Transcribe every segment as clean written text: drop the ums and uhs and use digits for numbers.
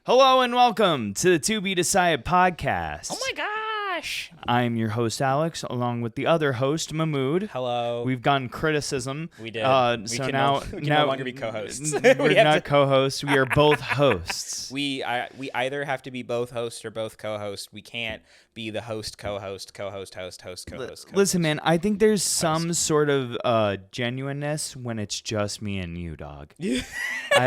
Hello and welcome to the To Be Decided podcast. Oh my gosh. I'm your host, Alex, along with the other host, Mahmoud. Hello. We've gotten criticism. We did. We can no longer be co-hosts. We're not co-hosts. We are both hosts. We either have to be both hosts or both co-hosts. We can't be the host, co-host, co-host, host, host, co-host. Listen, man, I think there's some sort of genuineness when it's just me and you, dog. Do you think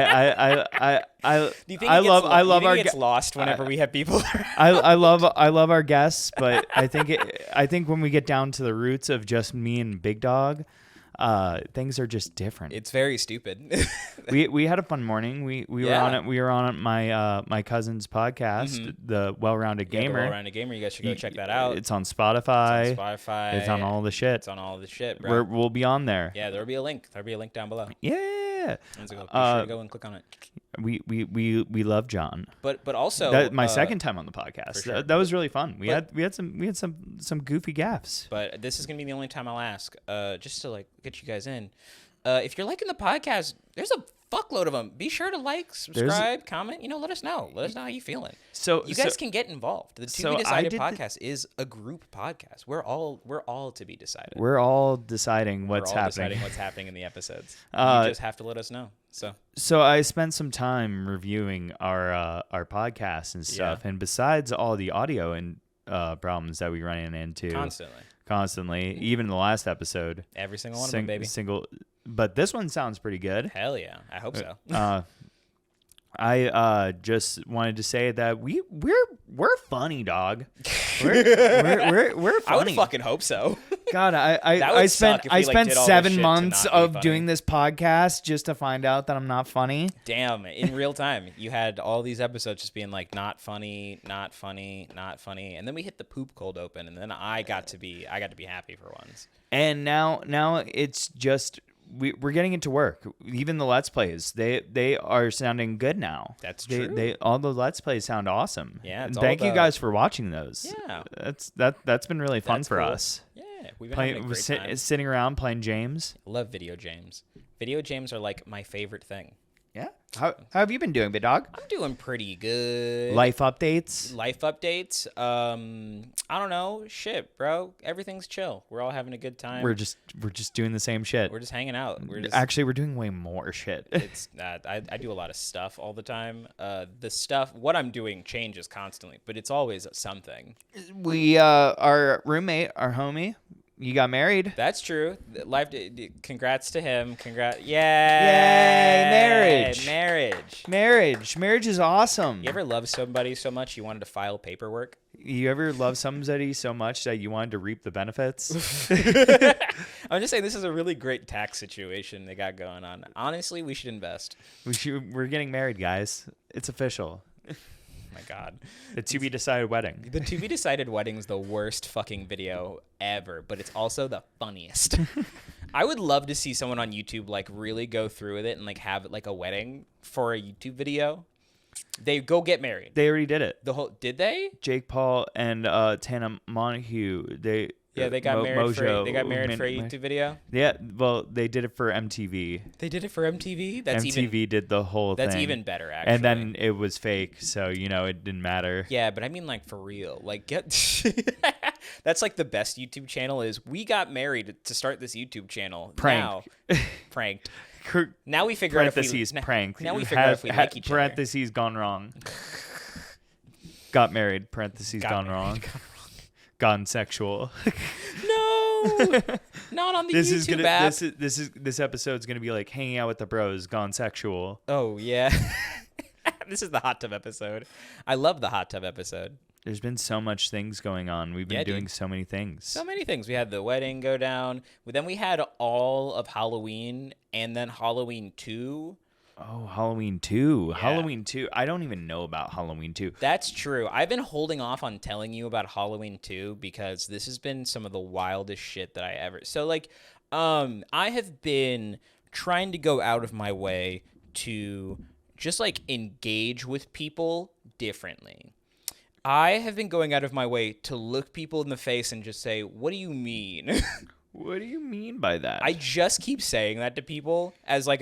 I love our gets lost whenever we have people? I love our guests, but I think when we get down to the roots of just me and Big Dog, things are just different. It's very stupid. we had a fun morning. We were on my cousin's podcast, the Well-Rounded Gamer. The Well-Rounded Gamer. You guys should go check that out. It's on Spotify. It's on all the shit. It's on all the shit, bro. We'll be on there. Yeah, there'll be a link. There'll be a link down below. Yeah. Be sure to go and click on it. We love John. But also my second time on the podcast. Sure. That was really fun. We had some goofy gaffes. But this is gonna be the only time I'll ask, just to like get you guys in. If you're liking the podcast, there's a fuckload of them. Be sure to like, subscribe, comment. Let us know. Let us know how you feeling. So you guys can get involved. The To Be Decided podcast is a group podcast. We're all to be decided. We're all deciding what's happening. Deciding what's happening in the episodes. You just have to let us know. So I spent some time reviewing our podcast and stuff, and besides all the audio and problems that we ran into constantly, even the last episode, every single one of them, baby. But this one sounds pretty good. Hell yeah, I hope so. I just wanted to say that we're funny, dog. We're funny. I would fucking hope so. God, I spent 7 months of doing this podcast just to find out that I'm not funny. Damn, in real time, you had all these episodes just being like not funny, not funny, not funny, and then we hit the poop cold open, and then I got to be happy for once. And now it's just. We're getting into work. Even the Let's Plays, they are sounding good now. That's true. They all the Let's Plays sound awesome. Yeah. Thank you guys for watching those. Yeah. That's been really fun for us. Yeah, we've been having a great time. Sitting around playing James. Love video games. Video games are like my favorite thing. Yeah. How have you been doing, big dog? I'm doing pretty good. Life updates. I don't know. Shit, bro. Everything's chill. We're all having a good time. We're just doing the same shit. We're just hanging out. We're doing way more shit. It's I do a lot of stuff all the time. What I'm doing changes constantly, but it's always something. We our roommate, our homie, you got married. That's true. Congrats to him. Yay! Marriage is awesome. You ever love somebody so much you wanted to file paperwork? You ever love somebody so much that you wanted to reap the benefits? I'm just saying this is a really great tax situation they got going on. Honestly, we should invest. We're getting married, guys. It's official. My God. The To Be Decided wedding. The To Be Decided wedding is the worst fucking video ever, but it's also the funniest. I would love to see someone on YouTube like really go through with it and like have like a wedding for a YouTube video. They go get married. They already did it. Did they? Jake Paul and Tana Montague. They got married for a YouTube video. Yeah, well, they did it for MTV. They did it for MTV. MTV did the whole thing. That's even better, actually. And then it was fake, so it didn't matter. Yeah, but I mean, like for real, like that's like the best YouTube channel is. We got married to start this YouTube channel. Pranked. Now we figure out if we pranked. Now we figure out if we like each other. Parentheses gone wrong. Got married. Parentheses gone wrong. Gone sexual. No, not on the YouTube app. This episode's gonna be like hanging out with the bros. Gone sexual. Oh yeah. This is the hot tub episode. I love the hot tub episode. There's been so much things going on. We've been doing so many things. So many things. We had the wedding go down. Then we had all of Halloween and then Halloween 2. Oh, Halloween 2. Yeah. Halloween 2. I don't even know about Halloween 2. That's true. I've been holding off on telling you about Halloween 2 because this has been some of the wildest shit that I ever... So, like, I have been trying to go out of my way to just, like, engage with people differently. I have been going out of my way to look people in the face and just say, what do you mean? What do you mean by that? I just keep saying that to people as like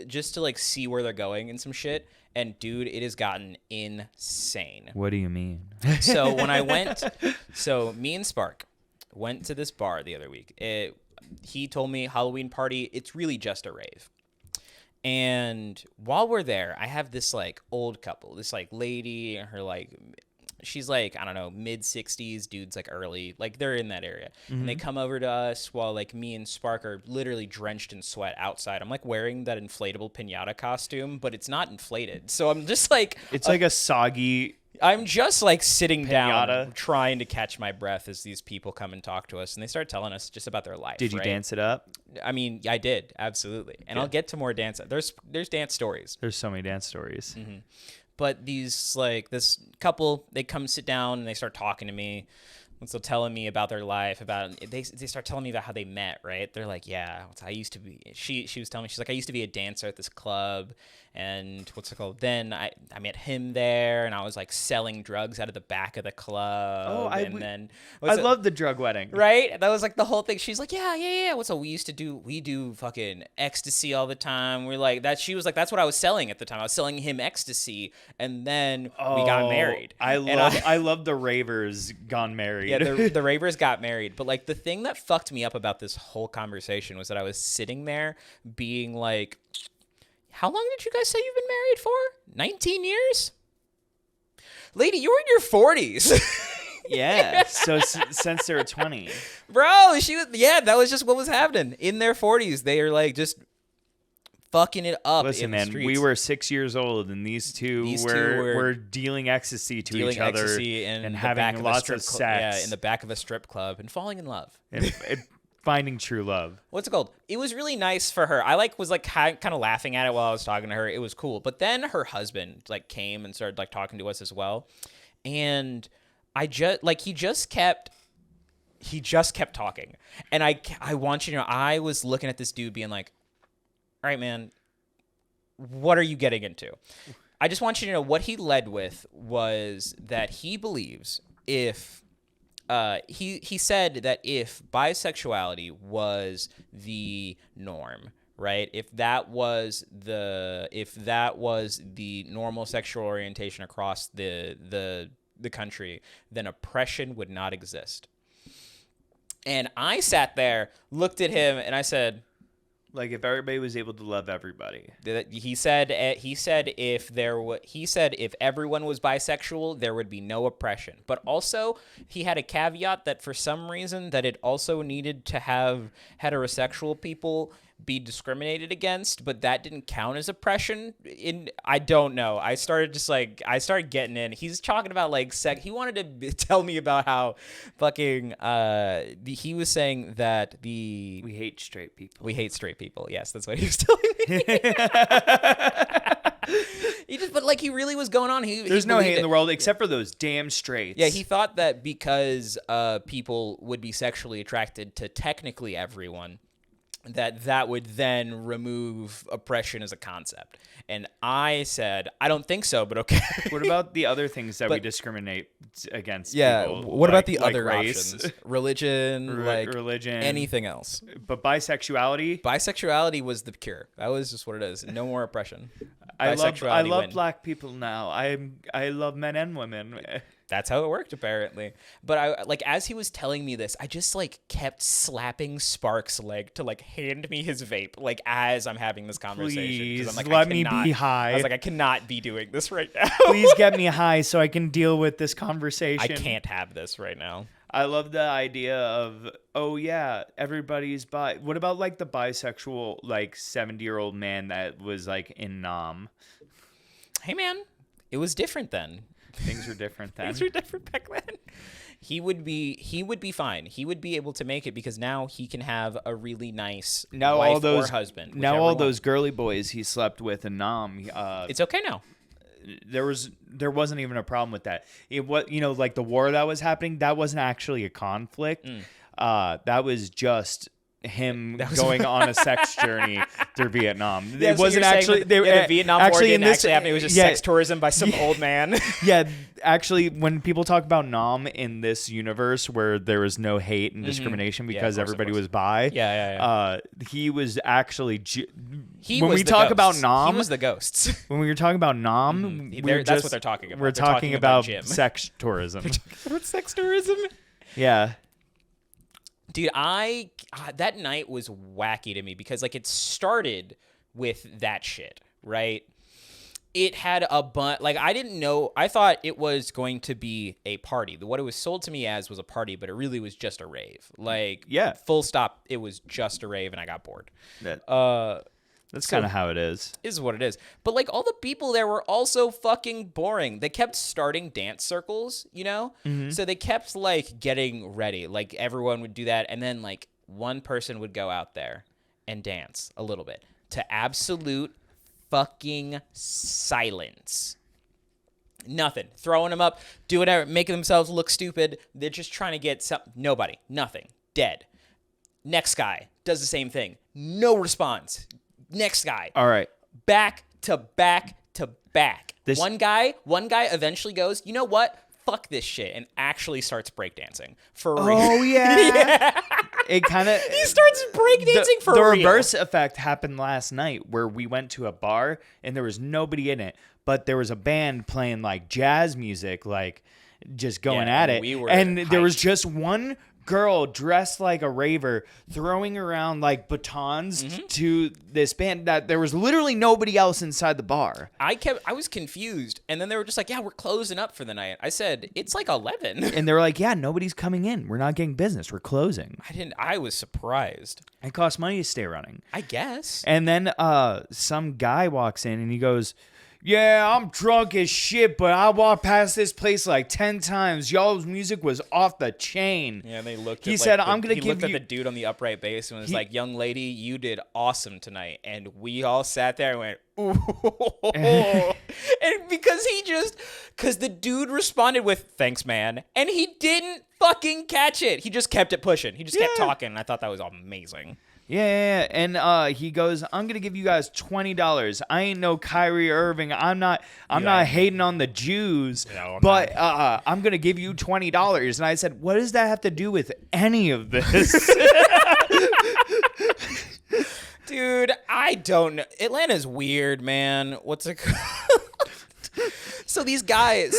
just to like see where they're going and some shit. And dude, it has gotten insane. What do you mean? So when me and Spark went to this bar the other week. He told me Halloween party, it's really just a rave. And while we're there, I have this like old couple, this like lady, her like, she's like, I don't know, mid-60s, dude's like early, like they're in that area. Mm-hmm. And they come over to us while like me and Spark are literally drenched in sweat outside. I'm like wearing that inflatable piñata costume, but it's not inflated. So I'm just like... It's like a soggy... I'm just like sitting piñata. Down trying to catch my breath as these people come and talk to us, and they start telling us just about their life. Did you dance it up? I mean, I did, absolutely. And I'll get to more dance. There's dance stories. There's so many dance stories. Mm-hmm. But this couple, they come sit down and they start talking to me. And so telling me about their life, they start telling me about how they met, right? They're like, yeah, I used to be, she was telling me, she's like, I used to be a dancer at this club, and what's it called? Then I met him there, and I was like selling drugs out of the back of the club. Oh, I love the drug wedding. Right? That was like the whole thing. She's like, yeah. What's up? We do fucking ecstasy all the time. We're like that. She was like, that's what I was selling at the time. I was selling him ecstasy, and then we got married. I love the ravers gone married. Yeah, the ravers got married. But like the thing that fucked me up about this whole conversation was that I was sitting there being like, how long did you guys say you've been married for? 19 years? Lady, you were in your 40s. Yeah, so since they were 20. Bro, that was just what was happening. In their 40s, they are like just fucking it up. Listen, man, we were 6 years old, and these two were dealing ecstasy to each other and having lots of sex. Yeah, in the back of a strip club and falling in love. And finding true love. What's it called? It was really nice for her. I was kind of laughing at it while I was talking to her. It was cool. But then her husband like came and started like talking to us as well. And he just kept talking. And I want you to know, I was looking at this dude being like, all right, man, what are you getting into? I just want you to know what he led with was that he believes he said that if bisexuality was the norm, right? If that was the normal sexual orientation across the country, then oppression would not exist. And I sat there, looked at him, and I said, like if everybody was able to love everybody. He said if everyone was bisexual, there would be no oppression. But also he had a caveat that for some reason that it also needed to have heterosexual people be discriminated against, but that didn't count as oppression. I don't know. I started getting in. He's talking about like sex. He wanted to tell me about how fucking he was saying that we hate straight people. We hate straight people. Yes, that's what he was telling me. But he really was going on. There's no hate in the world except for those damn straights. Yeah, he thought that because people would be sexually attracted to technically everyone, that would then remove oppression as a concept. And I said, I don't think so, but okay. What about the other things that we discriminate against? Yeah, people, what about the other race? Options? Religion, religion, anything else. But bisexuality? Bisexuality was the cure. That was just what it is. No more oppression. I love black people now. I love men and women. That's how it worked, apparently. But I as he was telling me this, I just kept slapping Spark's leg to hand me his vape as I'm having this conversation. Please, let me be high. I was like, I cannot be doing this right now. Please get me high so I can deal with this conversation. I can't have this right now. I love the idea of, oh yeah, everybody's bi. What about the bisexual 70-year-old man that was in Nam? Hey man, it was different then. Things were different then. Things were different back then. He would be fine. He would be able to make it because now he can have a really nice wife or husband. Now all those girly boys he slept with in Nam. It's okay now. There wasn't even a problem with that. It was the war that was happening. That wasn't actually a conflict. That was just him going on a sex journey through Vietnam. Yeah, it wasn't actually the Vietnam War didn't actually happen. It was just sex tourism by some old man. Yeah, actually, when people talk about Nam in this universe where there was no hate and discrimination because everybody was bi, he was actually when we talk about Nam, he was the ghosts. When we were talking about Nam, that's what they're talking about. We're talking about sex tourism. What sex tourism? Yeah. Dude, that night was wacky to me because like it started with that shit, right? It had a bunch, like I didn't know, I thought it was going to be a party. What it was sold to me as was a party, but it really was just a rave. Like, full stop, it was just a rave and I got bored. That's kind of how it is. Is what it is. But like all the people there were also fucking boring. They kept starting dance circles, you know? Mm-hmm. So they kept like getting ready. Like everyone would do that. And then like one person would go out there and dance a little bit to absolute fucking silence. Nothing. Throwing them up, doing whatever, making themselves look stupid. They're just trying to get some. Nobody. Nothing. Dead. Next guy does the same thing. No response. Next guy. All right. Back to back to back. One guy eventually goes, you know what? Fuck this shit, and actually starts breakdancing for real. Oh yeah. It kind of. He starts breakdancing for real. The reverse effect happened last night, where we went to a bar and there was nobody in it, but there was a band playing like jazz music, like just going at it, and there was just one girl dressed like a raver throwing around like batons to this band that there was literally nobody else inside the bar. I was confused, and then they were just like, yeah, we're closing up for the night. I said, it's like 11. And they were like, yeah, nobody's coming in, we're not getting business, we're closing. I was surprised. It costs money to stay running, I guess. And then some guy walks in and he goes, yeah, I'm drunk as shit, but I walked past this place like 10 times. Y'all's music was off the chain. Yeah, they looked. He said, "I'm gonna give you." He looked at the dude on the upright bass and was like, "Young lady, you did awesome tonight." And we all sat there and went, "Ooh!" And because the dude responded with, "Thanks, man," and he didn't fucking catch it. He just kept it pushing. He just kept talking. And I thought that was amazing. Yeah. And he goes, I'm gonna give you guys $20. I ain't no Kyrie Irving. I'm not hating on the Jews, but I'm gonna give you $20. And I said, what does that have to do with any of this? Dude, I don't know. Atlanta's weird, man. What's it called? So these guys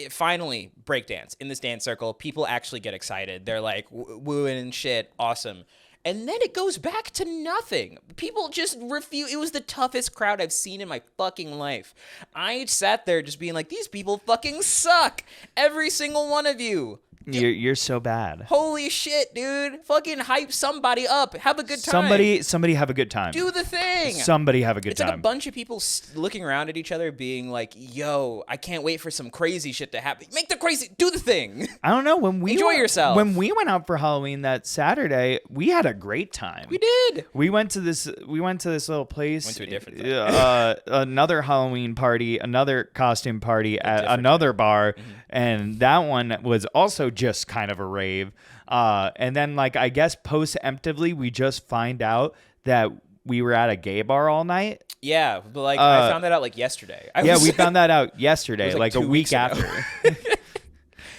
finally breakdance in this dance circle. People actually get excited. They're like wooing and shit. Awesome. And then it goes back to nothing. People just refuse. It was the toughest crowd I've seen in my fucking life. I sat there just being like, these people fucking suck. Every single one of you. You're so bad. Holy shit, dude. Fucking hype somebody up. Have a good time. Somebody have a good time. Do the thing. Somebody have a good time. It's like a bunch of people looking around at each other being like, yo, I can't wait for some crazy shit to happen. Make the crazy, do the thing. I don't know. Enjoy yourself. When we went out for Halloween that Saturday, we had a great time. We did. We went to this little place. Went to a different thing. Another Halloween party, another costume party at another bar. Mm-hmm. And that one was also just kind of a rave. And then, like, I guess post-emptively, we just find out that we were at a gay bar all night. Yeah, but like I found that out like yesterday. We found that out yesterday, like a week after.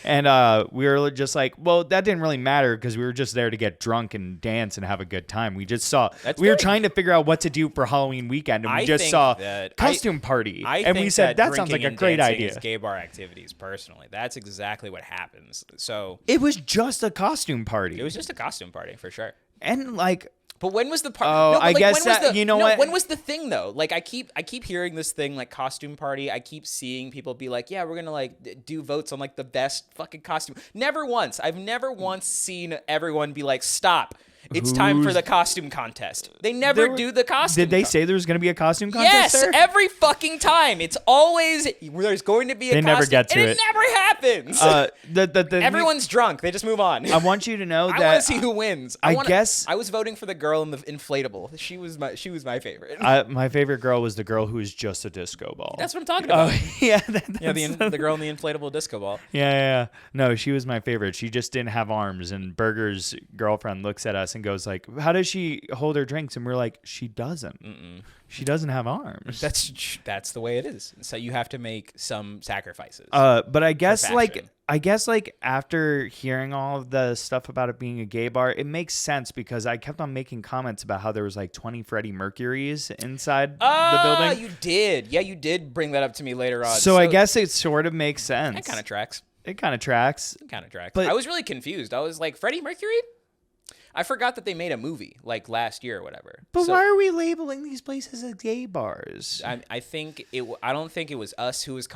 And we were just like, well, that didn't really matter because we were just there to get drunk and dance and have a good time. We just saw, were trying to figure out what to do for Halloween weekend, and we just saw costume party. And we said, that sounds like a great idea. Gay bar activities, personally. That's exactly what happens. So it was just a costume party. It was just a costume party, for sure. And like... But when was the part? Oh, I guess what? When was the thing though? Like I keep hearing this thing like costume party. I keep seeing people be like, yeah, we're gonna like do votes on like the best fucking costume. I've never once seen everyone be like, stop. It's time for the costume contest. They never do the costume. Did they say there was going to be a costume contest? Yes, there? Every fucking time. It's always there's going to be a costume. They never get to and it. It never happens. Everyone's drunk. They just move on. I want you to know that I want to see who wins. I guess I was voting for the girl in the inflatable. She was my favorite. My favorite girl was the girl who was just a disco ball. That's what I'm talking about. The girl in the inflatable disco ball. Yeah. No, she was my favorite. She just didn't have arms, and Burger's girlfriend looks at us us and goes like, "How does she hold her drinks?" And we're like, "She doesn't. She doesn't have arms." That's the way it is. So you have to make some sacrifices. But I guess like after hearing all of the stuff about it being a gay bar, it makes sense because I kept on making comments about how there was like 20 Freddie Mercurys inside the building. You did. Yeah, you did bring that up to me later on. So I guess it sort of makes sense. That kind of tracks. It kind of tracks. But I was really confused. I was like, Freddie Mercury? I forgot that they made a movie like last year or whatever. But why are we labeling these places as gay bars? I don't think it was us who was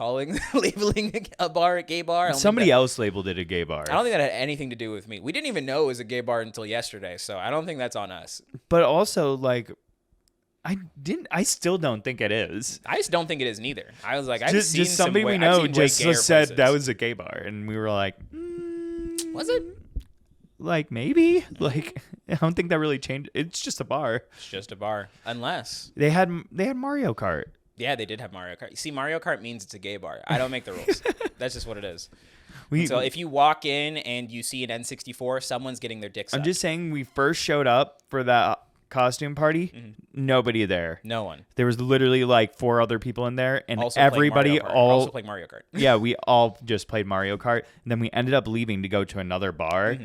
labeling a bar a gay bar. Somebody else labeled it a gay bar. I don't think that had anything to do with me. We didn't even know it was a gay bar until yesterday, so I don't think that's on us. But also, like, I still don't think it is. I just don't think it is neither. I was like, just somebody we know just said that was a gay bar, and we were like, was it? Like, maybe. Like, I don't think that really changed. It's just a bar. It's just a bar, unless they had Mario Kart. Yeah, they did have Mario Kart. See, Mario Kart means it's a gay bar. I don't make the rules. That's just what it is. So if you walk in and you see an N64, someone's getting their dick sucked. I'm just saying, we first showed up for that costume party, nobody there. No one. There was literally like 4 other people in there, and also everybody also played Mario Kart. Yeah, we all just played Mario Kart, and then we ended up leaving to go to another bar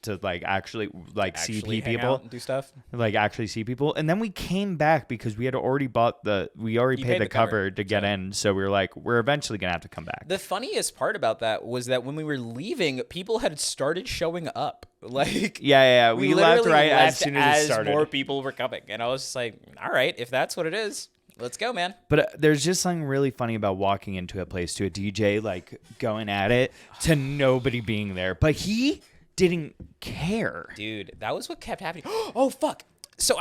to like actually see people, hang out and do stuff, like actually see people, and then we came back because we had already paid the cover to get in, so we were like, we're eventually gonna have to come back. The funniest part about that was that when we were leaving, people had started showing up. Like, yeah, we left right as soon as it started. More people were coming, and I was just like, all right, if that's what it is, let's go, man. But there's just something really funny about walking into a place, to a DJ like going at it, to nobody being there, but he didn't care. Dude, that was what kept happening. Oh, fuck. So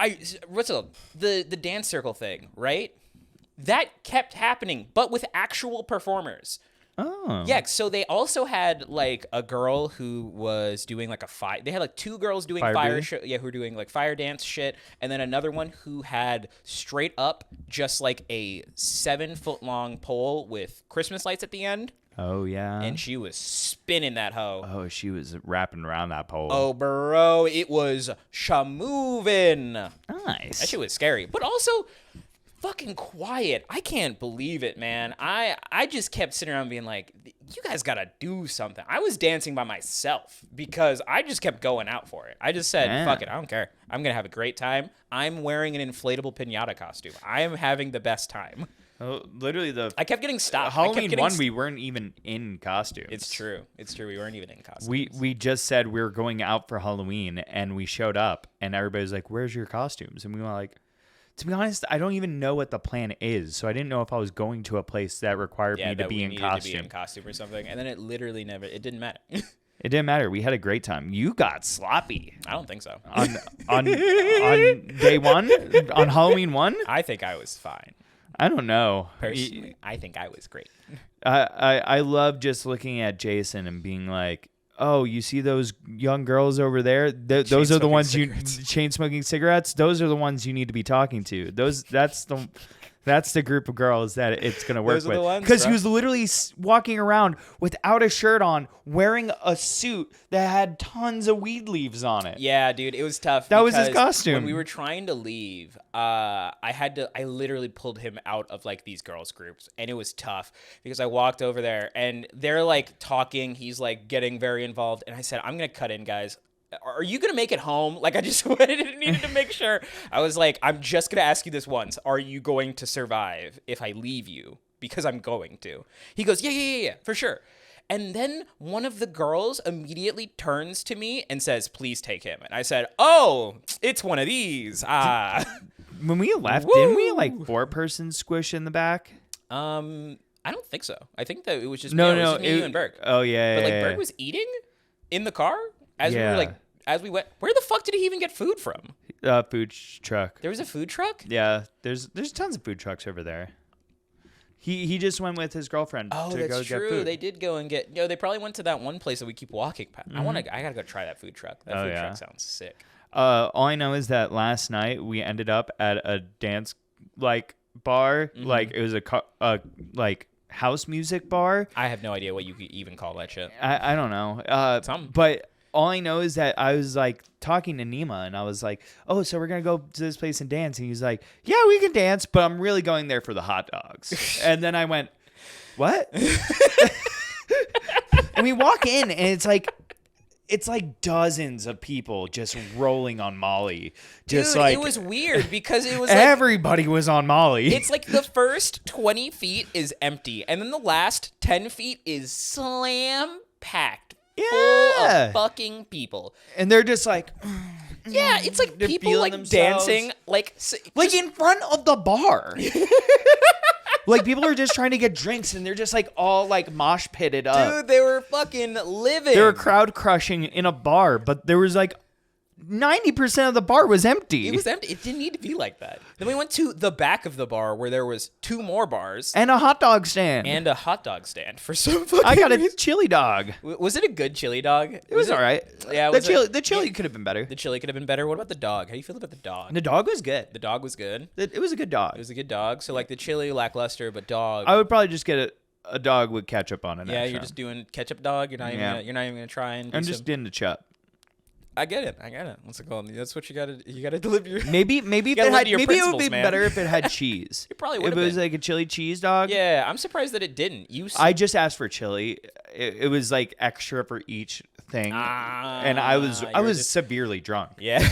the dance circle thing, right? That kept happening, but with actual performers. Oh. Yeah, so they also had like a girl who was doing like they had like 2 girls doing who were doing like fire dance shit, and then another one who had straight up just like a 7-foot-long pole with Christmas lights at the end. Oh, yeah. And she was spinning that hoe. Oh, she was wrapping around that pole. Oh, bro, it was shamovin'. Nice. That shit was scary. But also, fucking quiet. I can't believe it, man. I just kept sitting around being like, you guys gotta do something. I was dancing by myself because I just kept going out for it. I just said, fuck it, I don't care. I'm gonna have a great time. I'm wearing an inflatable piñata costume. I am having the best time. Oh, literally, I kept getting stopped. Halloween 1, we weren't even in costumes. It's true. We weren't even in costumes. We just said we were going out for Halloween, and we showed up, and everybody's like, "Where's your costumes?" And we were like, to be honest, I don't even know what the plan is, so I didn't know if I was going to a place that required me to be in costume. To be in costume or something, and then it literally it didn't matter. It didn't matter. We had a great time. You got sloppy. I don't think so. On day 1, on Halloween 1, I think I was fine. I don't know. Personally, I think I was great. I love just looking at Jason and being like, oh, you see those young girls over there? Those are the ones chain smoking cigarettes. Those are the ones you need to be talking to. That's the group of girls that it's going to work with. Because he was literally walking around without a shirt on, wearing a suit that had tons of weed leaves on it. Yeah, dude, it was tough. That was his costume. When we were trying to leave, I literally pulled him out of like these girls groups, and it was tough because I walked over there and they're like talking. He's like getting very involved, and I said, I'm going to cut in, guys. Are you going to make it home? Like, I just needed to make sure. I was like, I'm just going to ask you this once. Are you going to survive if I leave you? Because I'm going to. He goes, yeah, for sure. And then one of the girls immediately turns to me and says, please take him. And I said, oh, it's one of these. When we left, didn't we like 4-person squish in the back? I don't think so. I think that it was just me you and Berg. Oh, yeah. But like Berg was eating in the car? As we went, where the fuck did he even get food from? Food truck. There was a food truck? Yeah, there's tons of food trucks over there. He just went with his girlfriend to go get food. They did go and get. They probably went to that one place that we keep walking past. I gotta go try that food truck. That food truck sounds sick. All I know is that last night we ended up at a dance like bar, like it was a like house music bar. I have no idea what you could even call that shit. I don't know. But all I know is that I was like talking to Nima and I was like, oh, so we're going to go to this place and dance. And he was like, yeah, we can dance, but I'm really going there for the hot dogs. And then I went, what? And we walk in and it's like dozens of people just rolling on Molly. Just Dude, like it was weird because it was like, everybody was on Molly. it's like the first 20 feet is empty, and then the last 10 feet is slam packed, full of fucking people. And they're just like, yeah, it's like they're people feeling like themselves. dancing, like In front of the bar. Like people are just trying to get drinks and they're just like all like mosh pitted up. dude, they were fucking living. They were crowd crushing in a bar, but there was like 90% of the bar was empty. It was empty. It didn't need to be like that. Then we went to the back of the bar where there was 2 more bars and a hot dog stand. and a hot dog stand for some fucking I got a reason. chili dog. Was it a good chili dog? It was all right. Yeah, the chili could have been better. The chili could have been better. What about the dog? How do you feel about the dog? The dog was good. The dog was good. It was a good dog. It was a good dog. So like the chili lackluster, but dog. I would probably just get a dog with ketchup on it. Yeah, you're just doing ketchup dog. You're not even gonna try and. I'm just into chop. I get it. What's it called? That's what you gotta deliver your. Maybe if it had, maybe it would be better if it had cheese. It probably would. If it was like a chili cheese dog. Yeah, I'm surprised that it didn't. I just asked for chili. It was like extra for each thing, and I was severely drunk. Yeah.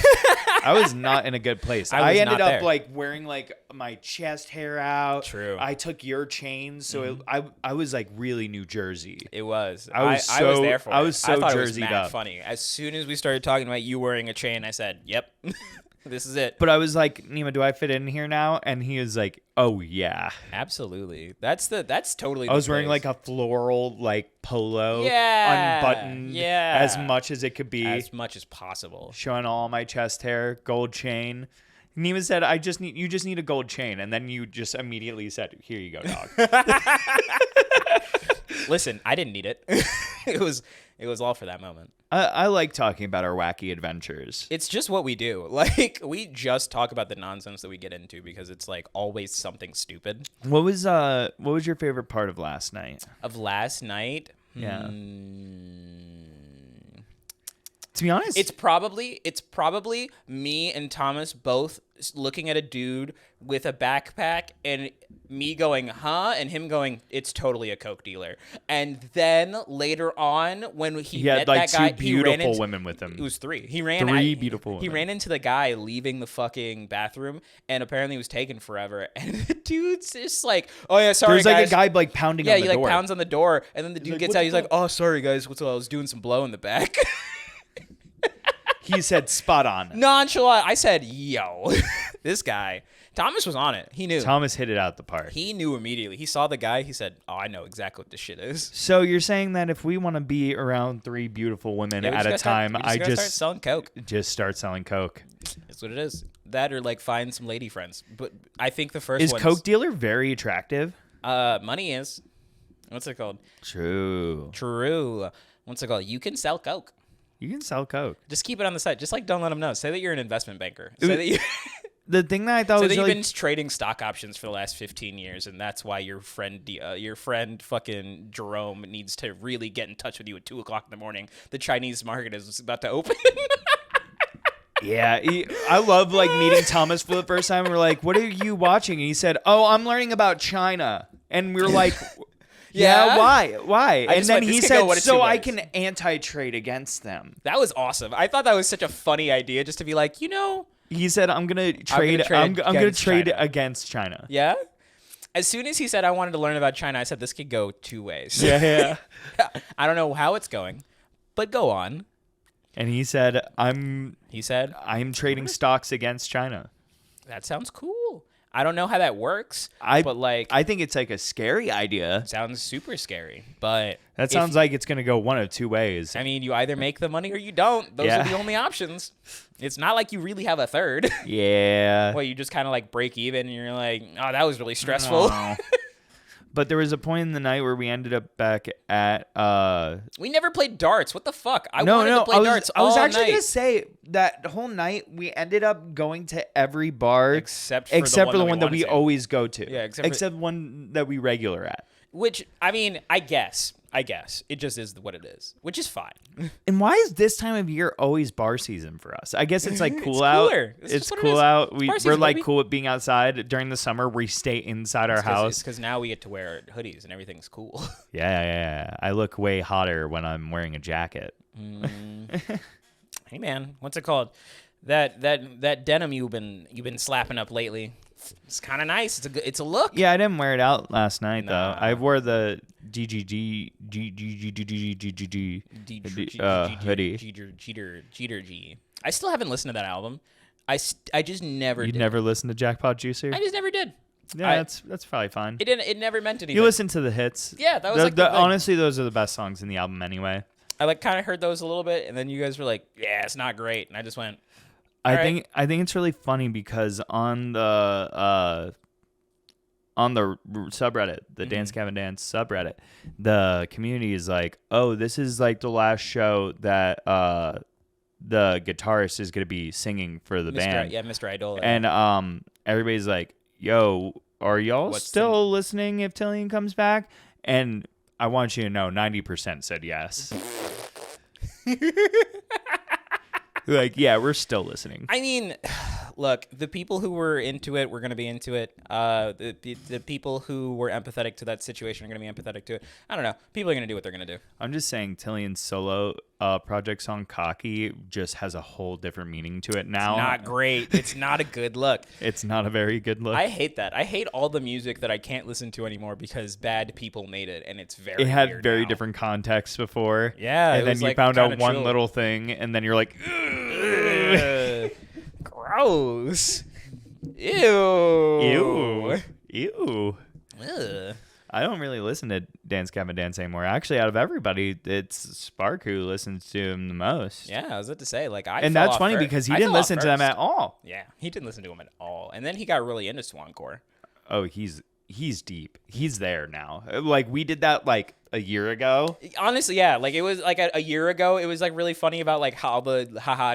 I was not in a good place. I ended up like wearing like my chest hair out. True. I took your chain, so I was like really New Jersey. It was. I was there for it. I was so I thought Jerseyed it was mad up. funny. As soon as we started talking about you wearing a chain, I said, "Yep, this is it." But I was like, Nima, do I fit in here now? And he was like, oh yeah, absolutely. That's totally. I was wearing like a floral like polo, unbuttoned, as much as it could be, as much as possible, showing all my chest hair, gold chain. Nima said, you just need a gold chain, and then you just immediately said, here you go, dog. Listen, I didn't need it. It was all for that moment. I like talking about our wacky adventures. It's just what we do. Like, we just talk about the nonsense that we get into because it's like always something stupid. What was your favorite part of last night? Of last night? Yeah. To be honest, it's probably me and Thomas both looking at a dude with a backpack and me going, huh? And him going, it's totally a coke dealer. And then later on, when he met like that guy, two beautiful women with him. It was 3. Three beautiful women. He ran into the guy leaving the fucking bathroom, and apparently it was taking forever. And the dude's just like, oh yeah, sorry, There's like a guy like pounding on the door. Yeah, he like pounds on the door, and then the dude gets out. He's like, oh, sorry guys, what's up? I was doing some blow in the back. He said spot on. Nonchalant. I said, yo, this guy. Thomas was on it. He knew. Thomas hit it out the park. He knew immediately. He saw the guy. He said, oh, I know exactly what this shit is. So you're saying that if we want to be around 3 beautiful women at a time, I just start selling coke. Just start selling coke. That's what it is. That or like find some lady friends. But I think the first is coke dealer very attractive? Money is. What's it called? True. What's it called? You can sell coke. You can sell coke. Just keep it on the side. Just like don't let them know. Say that you're an investment banker. Say that you. The thing that I thought so was that you've really... been trading stock options for the last 15 years, and that's why your friend fucking Jerome needs to really get in touch with you at 2:00 in the morning. The Chinese market is about to open. Yeah, I love like meeting Thomas for the first time. We're like, "What are you watching?" And he said, "Oh, I'm learning about China." And we're like, "Yeah, why?" And then he said, "So I can anti-trade against them." That was awesome. I thought that was such a funny idea, just to be like, you know. He said, "I'm gonna trade. I'm gonna trade against China." Yeah. As soon as he said I wanted to learn about China, I said this could go 2 ways. Yeah. I don't know how it's going, but go on. And he said, I'm trading stocks against China. That sounds cool. I don't know how that works, but like I think it's like a scary idea. Sounds super scary, but that sounds like it's going to go one of 2 ways. I mean, you either make the money or you don't. Those are the only options. It's not like you really have a third. Yeah. Well, you just kind of like break even and you're like, oh, that was really stressful. Oh. But there was a point in the night where we ended up back at... We never played darts. What the fuck? I wanted to play darts all night. I was actually going to say that whole night we ended up going to every bar except for the one that we always go to. Yeah, except one that we regular at. Which, I mean, I guess I guess it just is what it is, which is fine. And why is this time of year always bar season for us? I guess it's like cool it's out. Cooler. It's cool out. We're like baby. cool with being outside. During the summer, we stay inside our house. It's because now we get to wear hoodies and everything's cool. Yeah. I look way hotter when I'm wearing a jacket. Hey man, what's it called? That denim you've been slapping up lately. It's kind of nice. It's a look. Yeah, I didn't wear it out last night though. Nah. I wore the DGG hoodie. Jeter G. I still haven't listened to that album. I just never. You did. never listened to Jackpot Juicer? I just never did. Yeah, that's probably fine. It never meant anything. You listen to the hits. Yeah, that was honestly, those are the best songs in the album anyway. I like kind of heard those a little bit, and then you guys were like, "Yeah, it's not great," and I just went. I think it's really funny because on the subreddit, the Dance Gavin Dance subreddit, the community is like, "Oh, this is like the last show that the guitarist is gonna be singing for the band." Yeah, Mr. Idol. And everybody's like, "Yo, are y'all still listening if Tillian comes back?" And I want you to know, 90% said yes. Like, yeah, we're still listening. I mean, look, the people who were into it were going to be into it. The people who were empathetic to that situation are going to be empathetic to it. I don't know. People are going to do what they're going to do. I'm just saying Tillian's solo project song, Cocky, just has a whole different meaning to it now. It's not great. It's not a good look. It's not a very good look. I hate that. I hate all the music that I can't listen to anymore because bad people made it, and it's very It had weird very now. different contexts before. Yeah, and then you like found out one chill. little thing, and then you're like, gross. Ew. Ugh. I don't really listen to Dance Gavin Dance anymore. Actually, out of everybody, it's Spark who listens to him the most. Yeah, I was about to say, like, and that's funny because he didn't listen to them at all. Yeah, he didn't listen to them at all. And then he got really into Swancore. Oh, he's deep. He's there now. Like, we did that like a year ago. Honestly, yeah. Like, it was like a year ago. It was like really funny about like how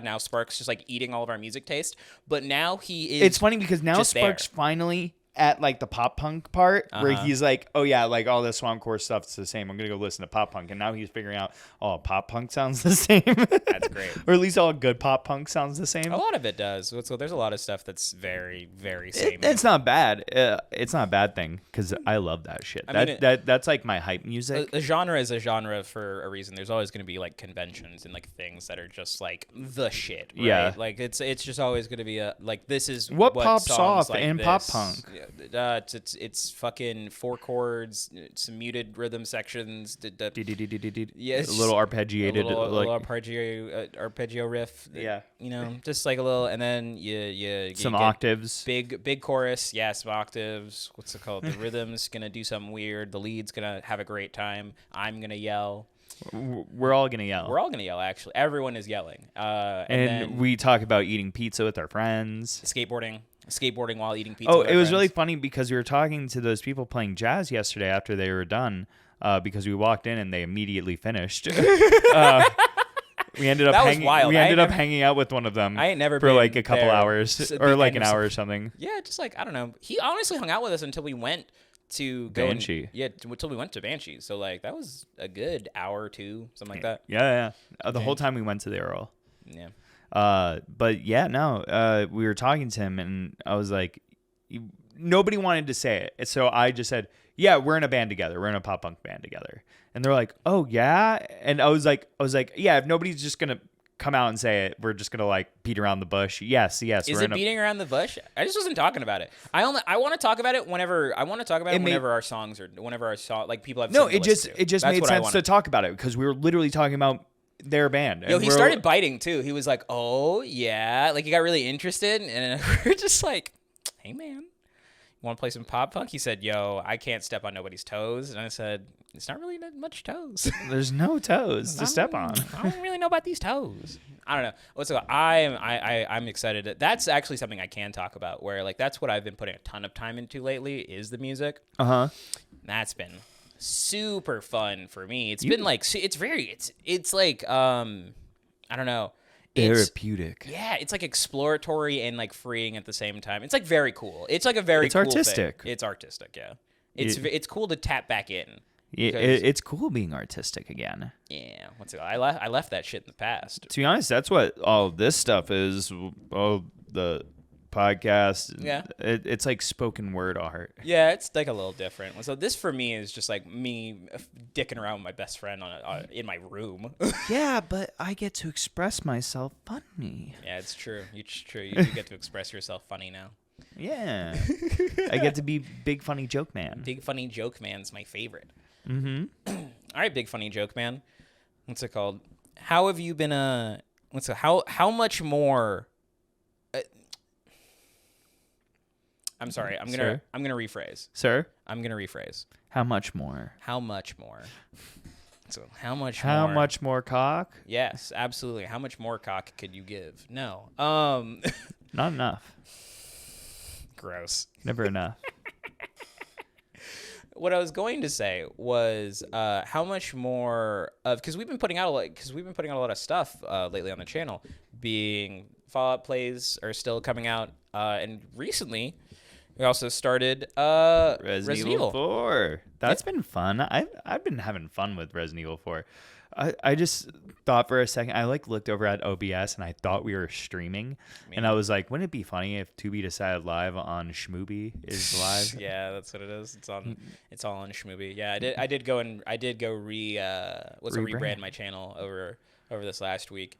now Sparks just like eating all of our music taste. But now he is. It's funny because now Sparks finally at like the pop punk part where he's like, oh yeah, like all this Swancore stuff's the same. I'm gonna go listen to pop punk, and now he's figuring out, oh, pop punk sounds the same. That's great. Or at least all good pop punk sounds the same. A lot of it does. So there's a lot of stuff that's very, very same. It's not bad. It's not a bad thing because I love that shit. That's like my hype music. A genre is a genre for a reason. There's always going to be like conventions and like things that are just like the shit. Right? Yeah. Like it's just always going to be a like this is what pops off like in this. pop punk. It's fucking 4 chords, some muted rhythm sections. Yes, a little arpeggiated, a little arpeggio riff. Yeah, you know, just like a little, and then you some octaves. Big chorus, yeah, some octaves. What's it called? The rhythm's gonna do something weird. The lead's gonna have a great time. I'm gonna yell. We're all gonna yell. We're all gonna yell. Actually, everyone is yelling. And then we talk about eating pizza with our friends. Skateboarding while eating pizza. Oh, it was really funny because we were talking to those people playing jazz yesterday after they were done, because we walked in and they immediately finished. We ended up hanging out with one of them. I ain't never for been like a couple there. hours or like an hour or something. Yeah, just like I don't know. He honestly hung out with us until we went to go Banshee. Until we went to Banshee. So like that was a good hour or two, something like that. Yeah. The whole time we went to the Earl. Yeah. But yeah, no. We were talking to him, and I was like, nobody wanted to say it, so I just said, yeah, we're in a band together. We're in a pop punk band together. And they're like, oh yeah. And I was like, yeah, if nobody's just gonna come out and say it, we're just gonna like beat around the bush. Yes. Is it beating around the bush? I just wasn't talking about it. I want to talk about it whenever our songs are whenever our song like people have. No, it just made sense to talk about it because we were literally talking about their band. Yo, he started biting too. He was like, oh yeah, like he got really interested, and we're just like, hey man, you want to play some pop punk? He said, yo, I can't step on nobody's toes. And I said, it's not really that much toes. There's no toes to step on. I don't really know about these toes. I don't know. I'm excited. That's actually something I can talk about where like that's what I've been putting a ton of time into lately is the music. That's been super fun for me. It's been like it's like I don't know. Therapeutic. Yeah, it's like exploratory and like freeing at the same time. It's like very cool. It's like a very cool artistic. thing. It's artistic, yeah. It's cool to tap back in. It's cool being artistic again. Yeah, I left that shit in the past. To be honest, that's what all this stuff is. All the podcast. Yeah, it's like spoken word art. Yeah, it's like a little different. So this for me is just like me dicking around with my best friend in my room. Yeah, but I get to express myself funny. Yeah, it's true. It's true. You do get to express yourself funny now. Yeah, I get to be big funny joke man. Big funny joke man's my favorite. Mm-hmm. All right, big funny joke man. What's it called? How have you been? How much more? I'm sorry. I'm gonna rephrase. Sir? I'm gonna rephrase. How much more? How much more? So how much How more? much more cock? Yes, absolutely. How much more cock could you give? No. Not enough. Gross. Never enough. What I was going to say was how much more of, because we've been putting out a lot of stuff lately on the channel. Being Fallout plays are still coming out, and recently we also started Resident Evil 4. That's been fun. I've been having fun with Resident Evil 4. I just thought for a second, I looked over at OBS and I thought we were streaming. And I was like, wouldn't it be funny if To Be Decided Live on Shmooby is live? Yeah, that's what it is. It's all on Shmooby. Yeah, I did go rebrand my channel over this last week.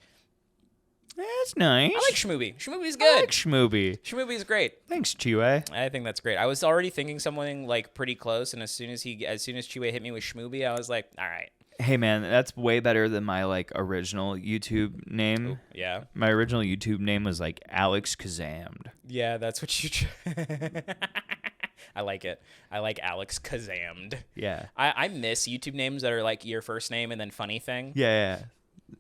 That's nice. I like Shmooby. Shmooby's good. I like Shmooby. Shmooby's great. Thanks, Chiwe. I think that's great. I was already thinking something like pretty close, and as soon as Chiwe hit me with Shmooby, I was like, all right. Hey man, that's way better than my original YouTube name. Ooh, yeah. My original YouTube name was Alex Kazammed. Yeah, that's what you. I like it. I like Alex Kazammed. Yeah. I miss YouTube names that are like your first name and then funny thing. Yeah.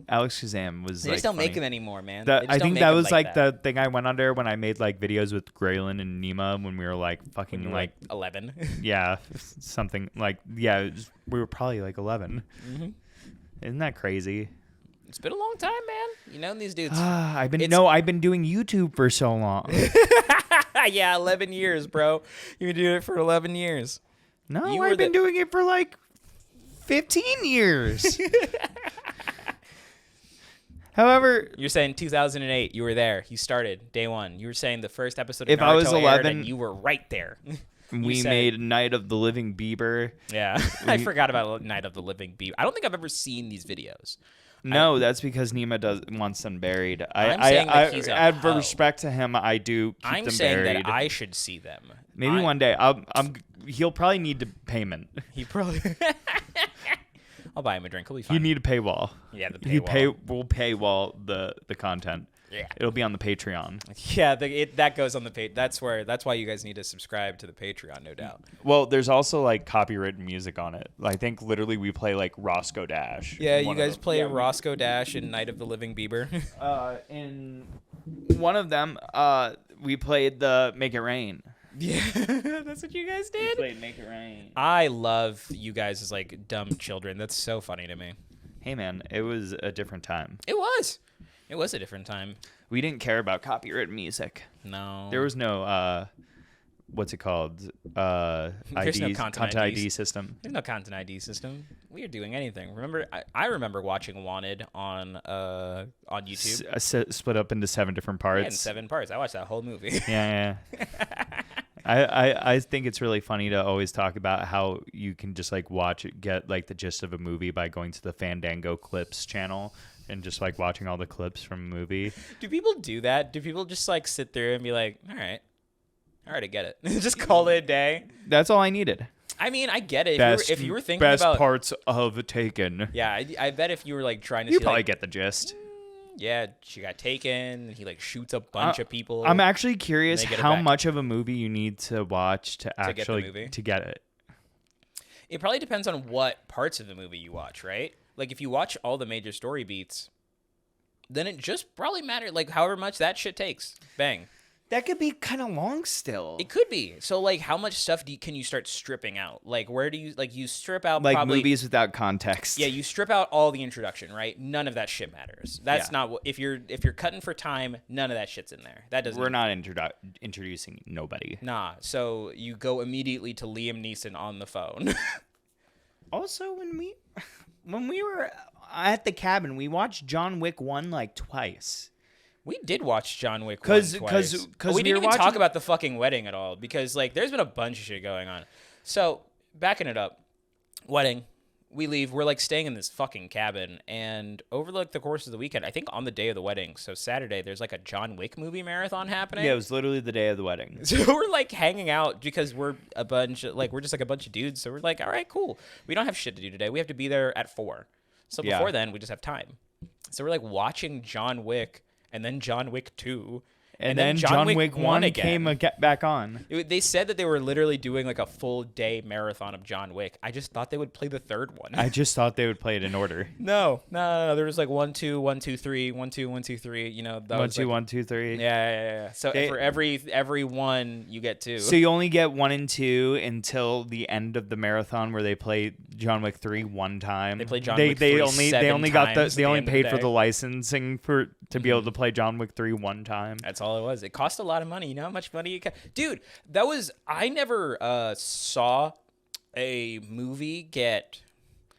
Alex Kazam was they just don't make them anymore, man. I think that was the thing I went under when I made videos with Graylin and Nima when we were fucking 11. Yeah, something we were probably 11. Mm-hmm. Isn't that crazy? It's been a long time, man. You know these dudes. I've been doing YouTube for so long. Yeah, 11 years, bro. You've been doing it for 11 years. No, I've been doing it for 15 years. However, you're saying 2008, you were there. You started day one. You were saying the first episode of if Naruto I was 11, aired and you were right there. We made Night of the Living Bieber. Yeah, I forgot about Night of the Living Bieber. I don't think I've ever seen these videos. No, that's because Nima wants them buried. Out of respect to him, I do keep them buried. I'm saying that I should see them. Maybe one day. He'll probably need payment. He probably. I'll buy him a drink. He'll be fine. You need a paywall. Yeah, the paywall. We'll paywall the content. Yeah, it'll be on the Patreon. Yeah, that goes on the page. That's why you guys need to subscribe to the Patreon, no doubt. Well, there's also copywritten music on it. I think literally we play Roscoe Dash. Yeah, you guys play Roscoe Dash and Night of the Living Bieber. In one of them, we played the Make It Rain. Yeah, that's what you guys did. We played Make It Rain. I love you guys as dumb children. That's so funny to me. Hey man, it was a different time. It was a different time. We didn't care about copyrighted music. No. There was no what's it called? There's no content ID system. There's no content ID system. We are doing anything. Remember, I remember watching Wanted on YouTube. Split up into 7 different parts. Yeah, in 7 parts. I watched that whole movie. Yeah. I think it's really funny to always talk about how you can just watch it, get the gist of a movie by going to the Fandango Clips channel and just watching all the clips from a movie. Do people do that? Do people just sit through and be like, all right, I get it. Just call it a day? That's all I needed. I mean, I get it. If you were thinking best about parts of Taken. Yeah, I bet if you were trying to you see probably get the gist. Yeah, she got taken. And he shoots a bunch of people. I'm actually curious how much of a movie you need to watch to get it. It probably depends on what parts of the movie you watch, right? If you watch all the major story beats, then it just probably matters however much that shit takes. Bang. That could be kind of long still. It could be. So, how much stuff can you start stripping out? Where do you, you strip out probably... movies without context. Yeah, you strip out all the introduction, right? None of that shit matters. That's not what... If you're cutting for time, none of that shit's in there. That doesn't... We're not introducing nobody. Nah. So, you go immediately to Liam Neeson on the phone. Also, when we were at the cabin, we watched John Wick 1 like twice. We did watch John Wick 1 twice. Because we didn't even talk about the fucking wedding at all. Because, like, there's been a bunch of shit going on. So, backing it up. Wedding. We leave. We're, like, staying in this fucking cabin. And over, like, the course of the weekend, I think on the day of the wedding, so Saturday, there's, like, a John Wick movie marathon happening. Yeah, it was literally the day of the wedding. So we're, like, hanging out because we're a bunch of, like, we're just, like, a bunch of dudes. So we're like, all right, cool. We don't have shit to do today. We have to be there at 4. So before then, we just have time. So we're, like, watching John Wick. And then John Wick 2. And then John Wick 1 came back on. They said that they were literally doing like a full day marathon of John Wick. I just thought they would play the third one. I just thought they would play it in order. No. There was like 1, 2, 1, 2, 3, 1, 2, 1, 2, 3. You know, that 1, was 2, like, 1, 2, 3. Yeah. So for every one, you get 2. So you only get 1 and 2 until the end of the marathon, where they play John Wick 3 one time. They play John Wick 3 They only paid for the licensing to be able to play John Wick 3 one time. That's all it was. It cost a lot of money. You know how much money it cost? Dude, I never saw a movie get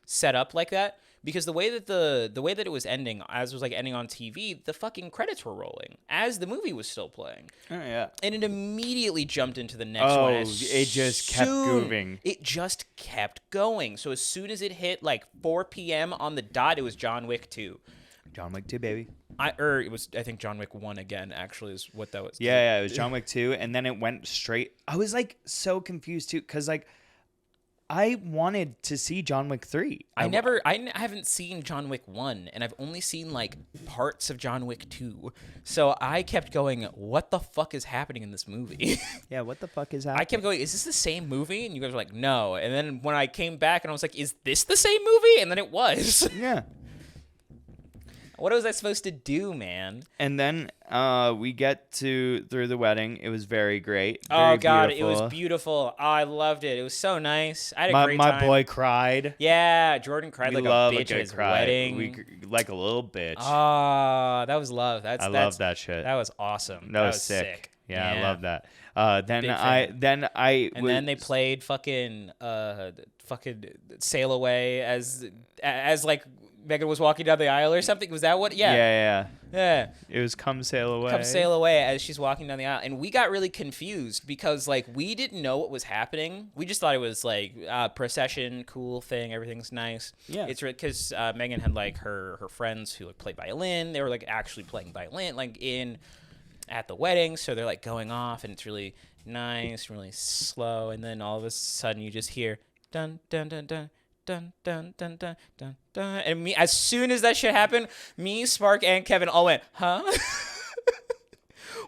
set up like that, because the way that it was ending, as it was like ending on TV, the fucking credits were rolling as the movie was still playing. Oh yeah. And it immediately jumped into the next one. It just kept moving. It just kept going. So as soon as it hit like 4 p.m. on the dot, it was John Wick 2. John Wick 2, baby. I think John Wick 1 again, actually, is what that was. Yeah, it was John Wick 2, and then it went straight. I was like so confused too, because like I wanted to see John Wick 3. I haven't seen John Wick 1, and I've only seen like parts of John Wick 2. So I kept going, what the fuck is happening in this movie? Yeah, what the fuck is happening? I kept going, is this the same movie? And you guys were like, no. And then when I came back and I was like, is this the same movie? And then it was. Yeah. What was I supposed to do, man? And then we get through the wedding. It was very great. Very God, beautiful. It was beautiful. Oh, I loved it. It was so nice. I had a great time. My boy cried. Yeah, Jordan cried like a bitch at his wedding. Like a little bitch. Oh, that was love. I love that shit. That was awesome. That was sick. Yeah, I love that. Then they played fucking Sail Away as like Megan was walking down the aisle or something. Was that what? Yeah. Yeah. It was Come Sail Away. Come Sail Away as she's walking down the aisle. And we got really confused because, like, we didn't know what was happening. We just thought it was, like, procession, cool thing. Everything's nice. Yeah. It's because Megan had, like, her friends who, like, play violin. They were, like, actually playing violin, like, at the wedding. So they're, like, going off, and it's really nice, really slow. And then all of a sudden you just hear, dun, dun, dun, dun. Dun, dun, dun, dun, dun, dun. And me, as soon as that shit happened, me, Spark, and Kevin all went, huh?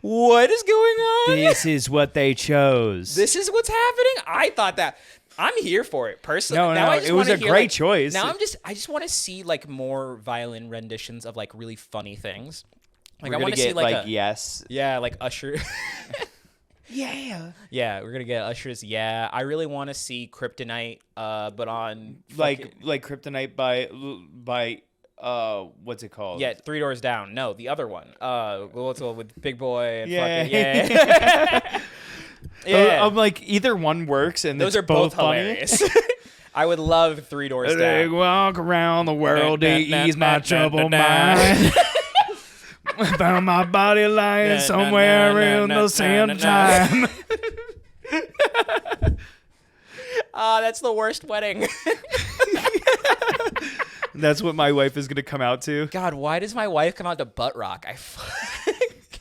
What is going on? This is what they chose. This is what's happening? I thought that. I'm here for it, personally. No, it was a great choice. Now I just want to see, like, more violin renditions of, like, really funny things. Like, I want to see, like Yes. Yeah, like Usher. Yeah. Yeah, we're gonna get Usher's Yeah. I really want to see Kryptonite, but on like Kryptonite by what's it called? Yeah, Three Doors Down. No, the other one. What's it with Big Boy and yeah. fucking yeah. I'm like, either one works, and those are both hilarious. I would love Three Doors Down. They walk around the world to ease my troubled mind. Found my body lying somewhere around the same time. That's the worst wedding. That's what my wife is going to come out to. God, why does my wife come out to butt rock? Can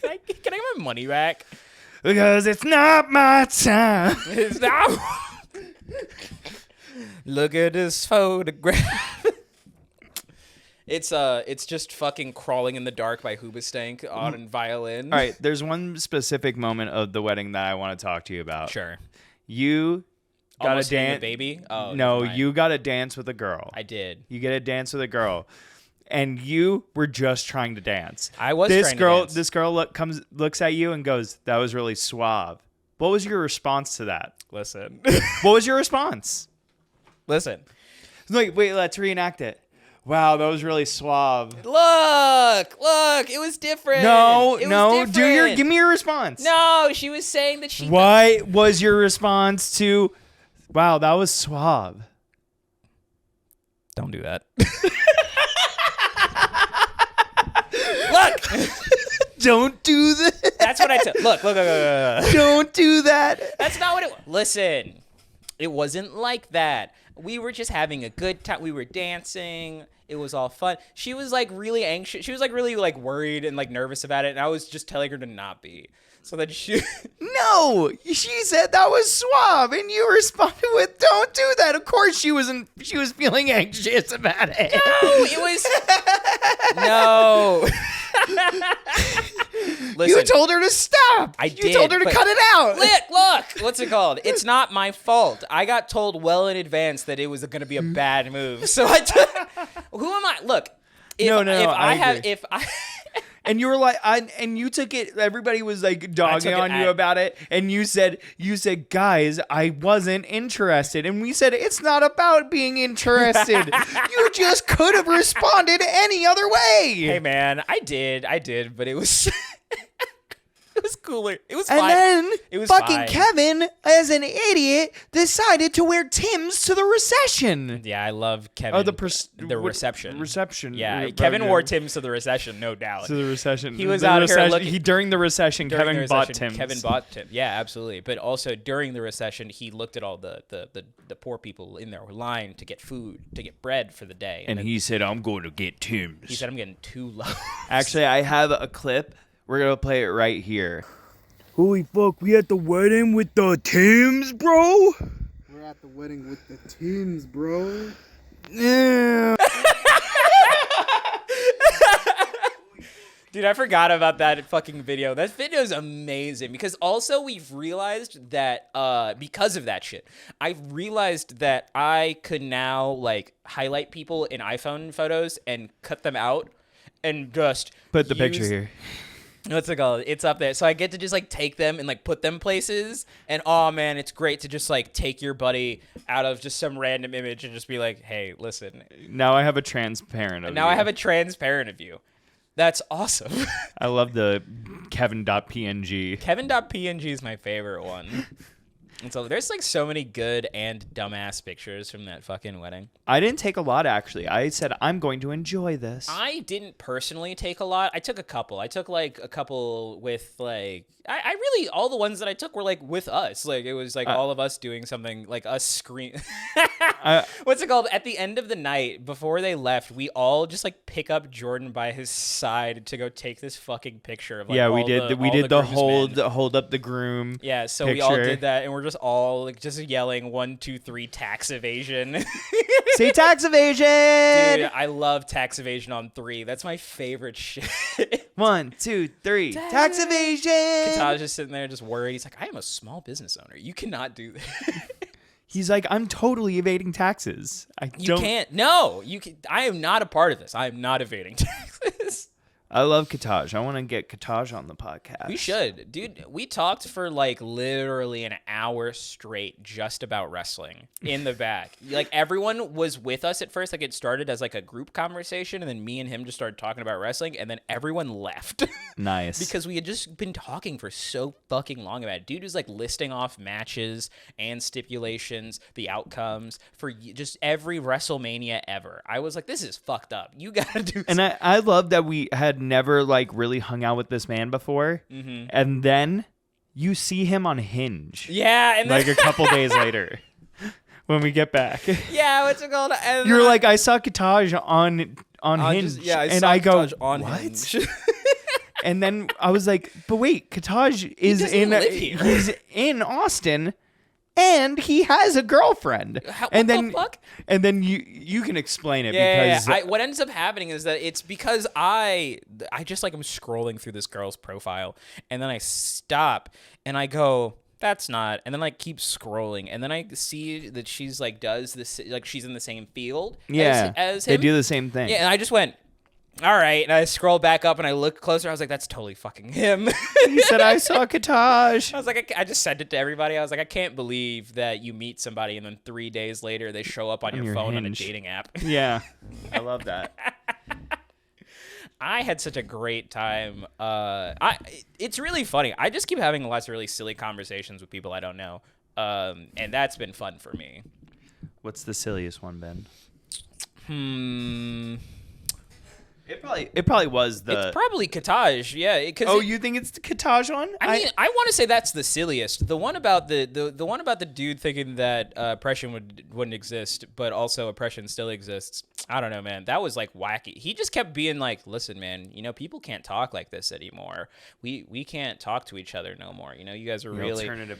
I get my money back? Because it's not my time. It's not. Look at this photograph. It's just fucking Crawling in the Dark by Hoobastank on violin. All right, there's one specific moment of the wedding that I want to talk to you about. Sure. You got to dance, baby. Oh no, you got to dance with a girl. I did. You get to dance with a girl, and you were just trying to dance. I was. Trying to dance. This girl looks at you and goes, "That was really suave." What was your response to that? Listen. What was your response? Listen. Like, wait, let's reenact it. Wow, that was really suave. Look, it was different. Give me your response. No, she was saying that she... What was your response to, wow, that was suave? Don't do that. Look. Don't do that. That's what I tell. Look. Don't do that. That's not what it was. Listen, it wasn't like that. We were just having a good time. We were dancing. It was all fun. She was like really anxious. She was like really like worried and like nervous about it. And I was just telling her to not be. So that she... No, she said that was suave, and you responded with, "Don't do that." Of course, she was feeling anxious about it. No, it was... No. Listen, you told her to stop. I did. You told her to cut it out. Look, what's it called? It's not my fault. I got told well in advance that it was going to be a bad move. So I took... Who am I? Look, if I And you were like, and you took it. Everybody was like dogging on you about it, and you said, "Guys, I wasn't interested." And we said, "It's not about being interested. You just could have responded any other way." Hey, man, I did, but it was. It was cooler. It was and fine. And then it was fucking fine. Kevin, as an idiot, decided to wear Tim's to the recession. Yeah, I love Kevin. Oh, the reception. Reception. Yeah, Kevin wore Tim's to the recession, no doubt. To the recession. He was out here looking. During the recession, Kevin bought Tim's. Kevin bought Tim. Yeah, absolutely. But also during the recession, he looked at all the poor people in their line to get food, to get bread for the day. And he said, "I'm going to get Tim's." He said, "I'm getting 2 loaves." Actually, I have a clip. We're going to play it right here. Holy fuck, we at the wedding with the Tims, bro? We're at the wedding with the Tims, bro. Yeah. Dude, I forgot about that fucking video. That video is amazing because also we've realized that because of that shit, I've realized that I could now like highlight people in iPhone photos and cut them out and just put the picture here. What's it called? It's up there. So I get to just like take them and like put them places. And oh man, it's great to just like take your buddy out of just some random image and just be like, "Hey, listen. Now I have a transparent of you. Now I have a transparent of you." That's awesome. I love the Kevin.png. Kevin.png is my favorite one. And so there's like so many good and dumbass pictures from that fucking wedding. I didn't take a lot, actually. I said, "I'm going to enjoy this." I didn't personally take a lot. I took a couple. I took like a couple with like, I really, all the ones that I took were like with us. Like it was like all of us doing something, like us scream. What's it called? At the end of the night, before they left, we all just like pick up Jordan by his side to go take this fucking picture of like we did the hold up the groom. Yeah, so picture. we all did that, and we're just all like just yelling 1, 2, 3 tax evasion. Say tax evasion. Dude, I love tax evasion on 3. That's my favorite shit. 1, 2, 3 tax evasion. Kataj just sitting there just worried. He's like, "I am a small business owner. You cannot do that." He's like, "I'm totally evading taxes. You can't. No, you can. I am not a part of this. I am not evading taxes." I love Kataj. I want to get Kataj on the podcast. We should. Dude, we talked for like literally an hour straight just about wrestling in the back. Like everyone was with us at first. Like it started as like a group conversation and then me and him just started talking about wrestling and then everyone left. Nice. Because we had just been talking for so fucking long about it. Dude was like listing off matches and stipulations, the outcomes for just every WrestleMania ever. I was like, this is fucked up. You gotta do something. And I love that we had never like really hung out with this man before, and then you see him on Hinge. Yeah, and like a couple days later when we get back. Yeah, what's it called? And you're like, "I saw Kataj on Hinge," I go, on "What?" Hinge. And then I was like, "But wait, Kataj is he's in Austin." And he has a girlfriend. What the fuck? And then you can explain it because because what ends up happening is that it's because I just like I'm scrolling through this girl's profile and then I stop and I go, "That's not," and then I keep scrolling and then I see that she's like does this, like she's in the same field as him. They do the same thing. Yeah, and I just went, "All right," and I scroll back up and I look closer. I was like, "That's totally fucking him." He said, "I saw Kataj." I was like, I just sent it to everybody. I was like, I can't believe that you meet somebody and then 3 days later they show up on your phone Hinge. On a dating app. Yeah, I love that. I had such a great time. It's really funny. I just keep having lots of really silly conversations with people I don't know, and that's been fun for me. What's the silliest one, Ben? It probably was the. It's probably Cottage, yeah. You think it's the Cottage one? I mean, I want to say that's the silliest. The one about the one about the dude thinking that oppression wouldn't exist, but also oppression still exists. I don't know, man. That was like wacky. He just kept being like, "Listen, man. People can't talk like this anymore. We can't talk to each other no more. You guys are really alternative."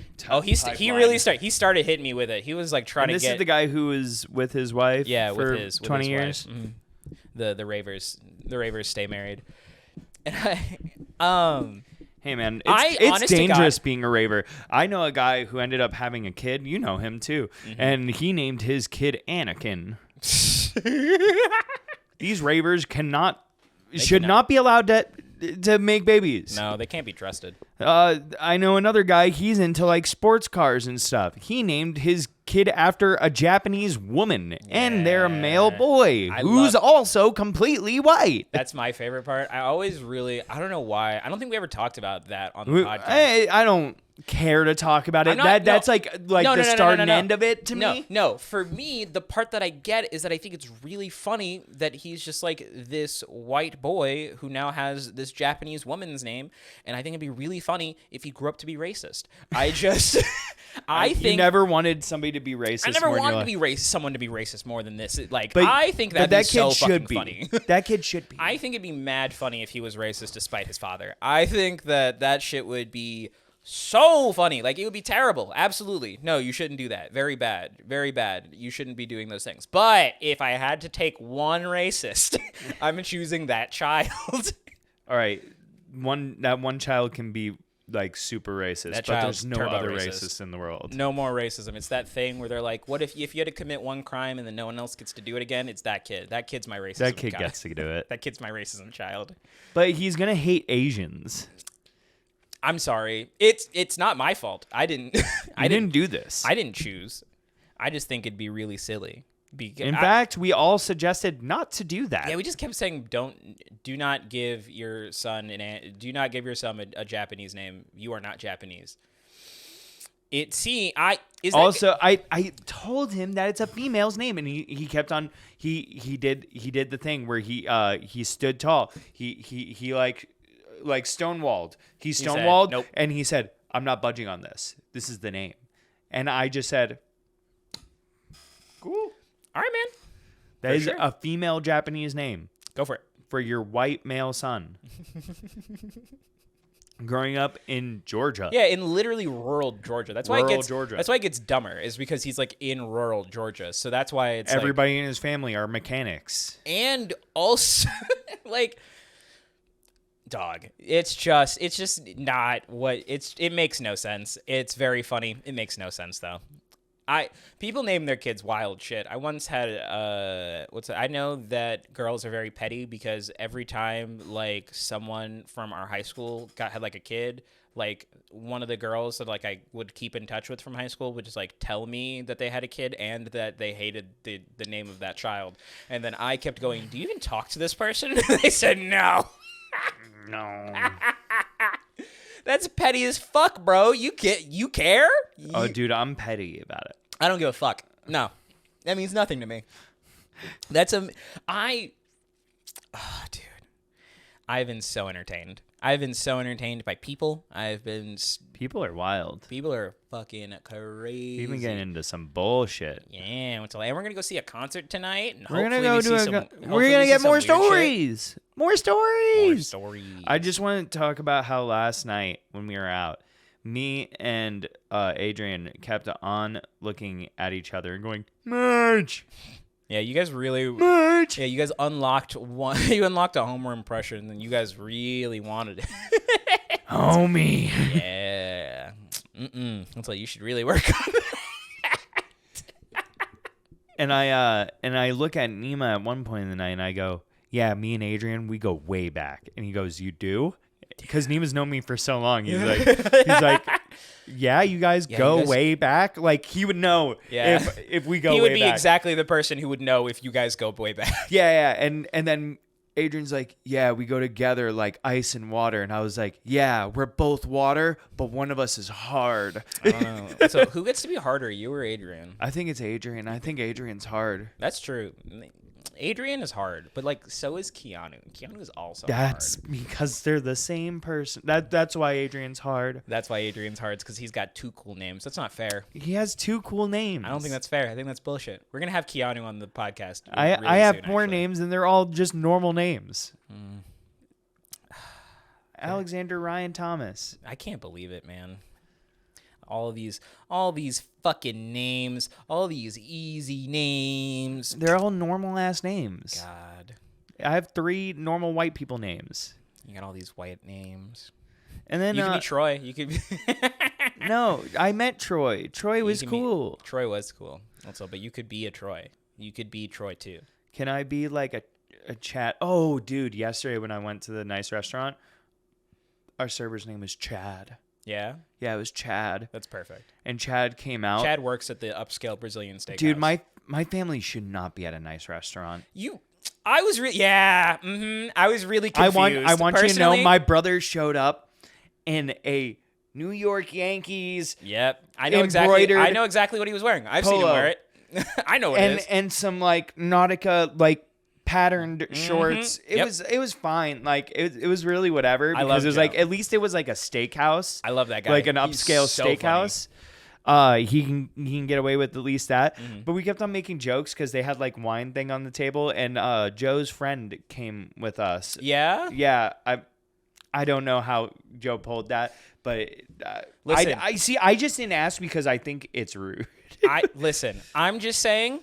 He really started. He started hitting me with it. He was like trying to get. This is the guy who was with his wife. Yeah, for with his 20 his years. Wife. Mm-hmm. The ravers stay married. And hey man, it's dangerous being a raver. I know a guy who ended up having a kid. You know him too, and he named his kid Anakin. These ravers should not be allowed to make babies. No, they can't be trusted. I know another guy. He's into like sports cars and stuff. He named his kid after a Japanese woman, and they're a male boy who's also completely white. That's my favorite part. I don't know why. I don't think we ever talked about that on the podcast. I don't care to talk about it. That's like the start and end of it to me. No, for me, the part that I get is that I think it's really funny that he's just like this white boy who now has this Japanese woman's name, and I think it'd be really funny if he grew up to be racist. I think you never wanted somebody to be racist. I never wanted someone to be racist more than this. I think that kid so fucking funny. That kid should be. I think it'd be mad funny if he was racist despite his father. I think that shit would be so funny. Like, it would be terrible. Absolutely. No, you shouldn't do that. Very bad. Very bad. You shouldn't be doing those things. But if I had to take one racist, I'm choosing that child. All right. That one child can be like super racist, but there's no other racist in the world. No more racism. It's that thing where they're like, what if you had to commit one crime and then no one else gets to do it again? It's that kid. That kid's my racism. That kid gets to do it. That kid's my racism child. But he's gonna hate Asians. I'm sorry. It's not my fault. I didn't do this. I didn't choose. I just think it'd be really silly. In fact, we all suggested not to do that. Yeah, we just kept saying, do not give your son a Japanese name. You are not Japanese. I told him that it's a female's name, and he kept on. He did the thing where he stood tall. He like stonewalled. He stonewalled, nope. And he said, "I'm not budging on this. This is the name." And I just said, "Cool. All right, man. That is a female Japanese name. Go for it. For your white male son." Growing up in Georgia. Yeah, in literally rural Georgia. That's why it gets dumber, is because he's like in rural Georgia. So that's why it's everybody in his family are mechanics. And also like, dog. It's just not what it makes no sense. It's very funny. It makes no sense though. People name their kids wild shit. I once had I know that girls are very petty because every time like someone from our high school had like a kid, like one of the girls that like I would keep in touch with from high school would just like tell me that they had a kid and that they hated the name of that child. And then I kept going, "Do you even talk to this person?" They said no. No. That's petty as fuck, bro. You care? Oh, dude, I'm petty about it. I don't give a fuck. No. That means nothing to me. Dude. I've been so entertained. I've been so entertained by people. People are wild. People are fucking crazy. We've been getting into some bullshit. Yeah, and we're gonna go see a concert tonight. And we're gonna get more stories. More stories. I just want to talk about how last night when we were out, me and Adrian kept on looking at each other and going, "Merch." Yeah, you guys really merch. Yeah, you guys unlocked one. You unlocked a Homer impression, and you guys really wanted it. Homie. Yeah. That's like you should really work on that. And I look at Nima at one point in the night, and I go, "Yeah, me and Adrian, we go way back." And he goes, "You do?" Because Nima's known me for so long. He's like, "Yeah, you guys go way back." Like he would know if we go way back. He would be exactly the person who would know if you guys go way back. Yeah. And then Adrian's like, "Yeah, we go together like ice and water." And I was like, "Yeah, we're both water, but one of us is hard." I don't know. So who gets to be harder, you or Adrian? I think it's Adrian. I think Adrian's hard. That's true. Adrian is hard, but like so is Keanu. Keanu is also That's hard. because they're the same person. That's why Adrian's hard. That's why Adrian's hard. It's because he's got 2 cool names. That's not fair. He has 2 cool names. I don't think that's fair. I think that's bullshit. We're gonna have Keanu on the podcast. I have soon, 4 names, and they're all just normal names. Alexander Ryan Thomas. I can't believe it, man. All these fucking names, all these easy names. They're all normal ass names. God. I have 3 normal white people names. You got all these white names. And then you could be Troy. You could be No, I met Troy. Troy was cool. Troy was cool. Also, but you could be a Troy. You could be Troy too. Can I be like a Chad? Oh, dude, yesterday when I went to the nice restaurant, our server's name was Chad. Yeah? Yeah, it was Chad. That's perfect. And Chad came out. Chad works at the upscale Brazilian steakhouse. Dude, my family should not be at a nice restaurant. I was really confused. I want you to know my brother showed up in a New York Yankees. Yep. I know exactly what he was wearing. I've seen him wear it. I know what it is. And some like Nautica like patterned shorts. It was fine. Like it was really whatever because it was like at least it was like a steakhouse. I love that guy. Like an upscale steakhouse. He can get away with at least that. But we kept on making jokes because they had like wine thing on the table, and Joe's friend came with us. Yeah? Yeah. I don't know how Joe pulled that, but listen, I just didn't ask because I think it's rude. I'm just saying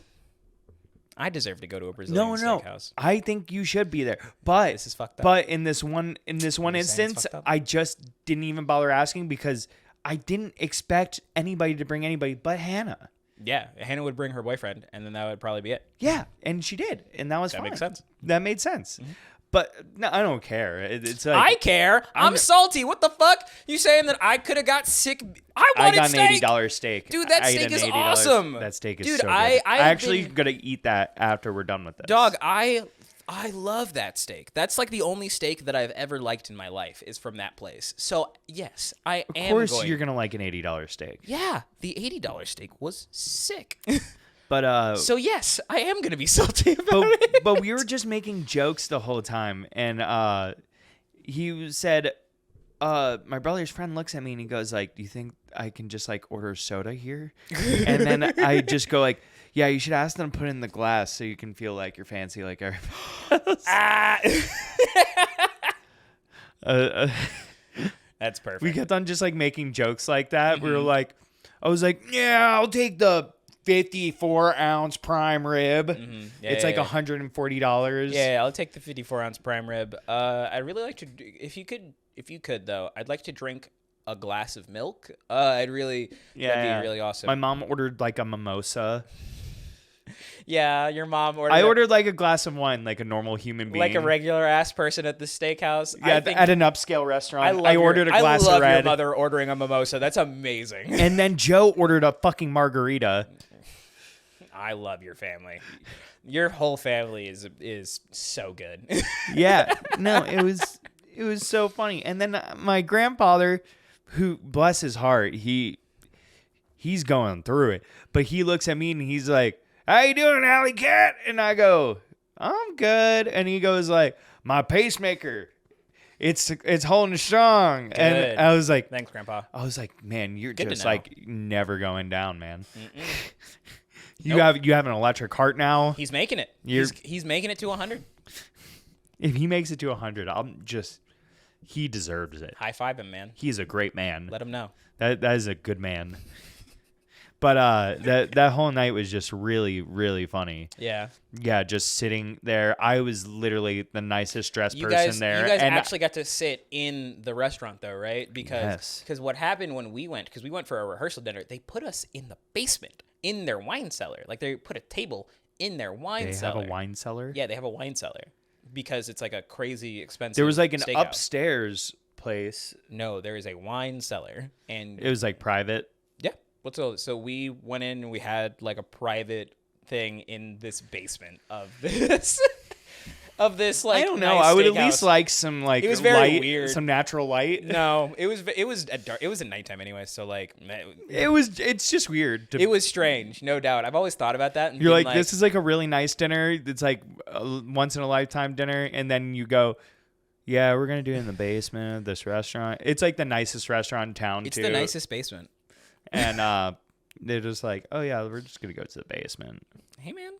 I deserve to go to a Brazilian steakhouse. I think you should be there. But this is fucked up. But in this one instance, I just didn't even bother asking because I didn't expect anybody to bring anybody but Hannah. Yeah, Hannah would bring her boyfriend, and then that would probably be it. Yeah, and she did, and that was fine. That makes sense. That made sense. Mm-hmm. But no, I don't care. It's like, I care. I'm salty. What the fuck? You saying that I could have got sick? I got steak. an $80 steak. Dude, that steak is awesome. That steak is Dude, so good. I actually been... gonna eat that after we're done with this. Dog, I love that steak. That's like the only steak that I've ever liked in my life is from that place. So yes, I am. Of course, you're gonna like an $80 steak. Yeah, the $80 steak was sick. But so yes, I am gonna be salty about it. But we were just making jokes the whole time, and he said, my brother's friend looks at me and he goes like, "Do you think I can just like order soda here?" And then I just go like, "Yeah, you should ask them to put it in the glass so you can feel like you're fancy like everybody else." That's perfect. We kept on just like making jokes like that. Mm-hmm. We were like, I was like, "Yeah, I'll take the 54-ounce prime rib." Mm-hmm. Yeah, it's like $140. Yeah, I'll take the 54-ounce prime rib. I'd really like to, if you could though, I'd like to drink a glass of milk. That'd be really awesome. My mom ordered like a mimosa. Yeah, your mom ordered. I ordered like a glass of wine, like a normal human being, like a regular ass person at the steakhouse. Yeah, at an upscale restaurant. I ordered a glass of red. I love your mother ordering a mimosa. That's amazing. And then Joe ordered a fucking margarita. I love your family. Your whole family is so good. Yeah, no, it was so funny. And then my grandfather, who bless his heart, he's going through it, but he looks at me and he's like, "How you doing, Alley Cat?" And I go, "I'm good." And he goes like, "My pacemaker, it's holding strong." Good. And I was like, "Thanks, Grandpa." I was like, "Man, you're good just like never going down, man." You have an electric heart now. He's making it. He's making it to 100. If he makes it to 100, he deserves it. High five him, man. He's a great man. Let him know. That is a good man. But that whole night was just really, really funny. Yeah. Yeah, just sitting there. I was literally the nicest dressed person there. You guys actually got to sit in the restaurant though, right? Because what happened when we went, because we went for a rehearsal dinner, they put us in the basement in their wine cellar. Like they put a table in their wine cellar. They have a wine cellar? Yeah, they have a wine cellar because it's like a crazy expensive There was like an steakhouse. Upstairs place. No, there is a wine cellar. And it was like private? Yeah. So we went in and we had like a private thing in this basement of this like I don't know. Nice I would steakhouse. At least like some like it was very light, weird. Some natural light. No, it was at nighttime anyway, so like it's just weird. It was strange, no doubt. I've always thought about that and you're like, this is like a really nice dinner. It's like a once in a lifetime dinner, and then you go, yeah, we're gonna do it in the basement of this restaurant. It's like the nicest restaurant in town. It's the nicest basement. And they're just like, oh yeah, we're just gonna go to the basement. Hey man,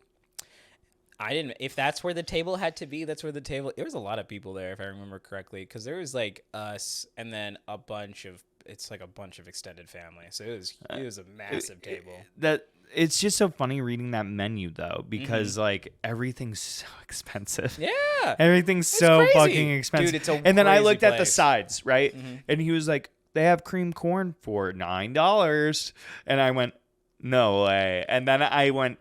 I didn't. If that's where the table had to be, that's where the table. There was a lot of people there, if I remember correctly, because there was like us, and then a bunch of. It's like a bunch of extended family, so it was a massive table. That it's just so funny reading that menu though, because like everything's so expensive. Yeah, everything's so crazy. Fucking expensive. Dude, it's a and then I looked place. at the sides, right, and he was like, they have cream corn for $9, and I went, no way. And then I went,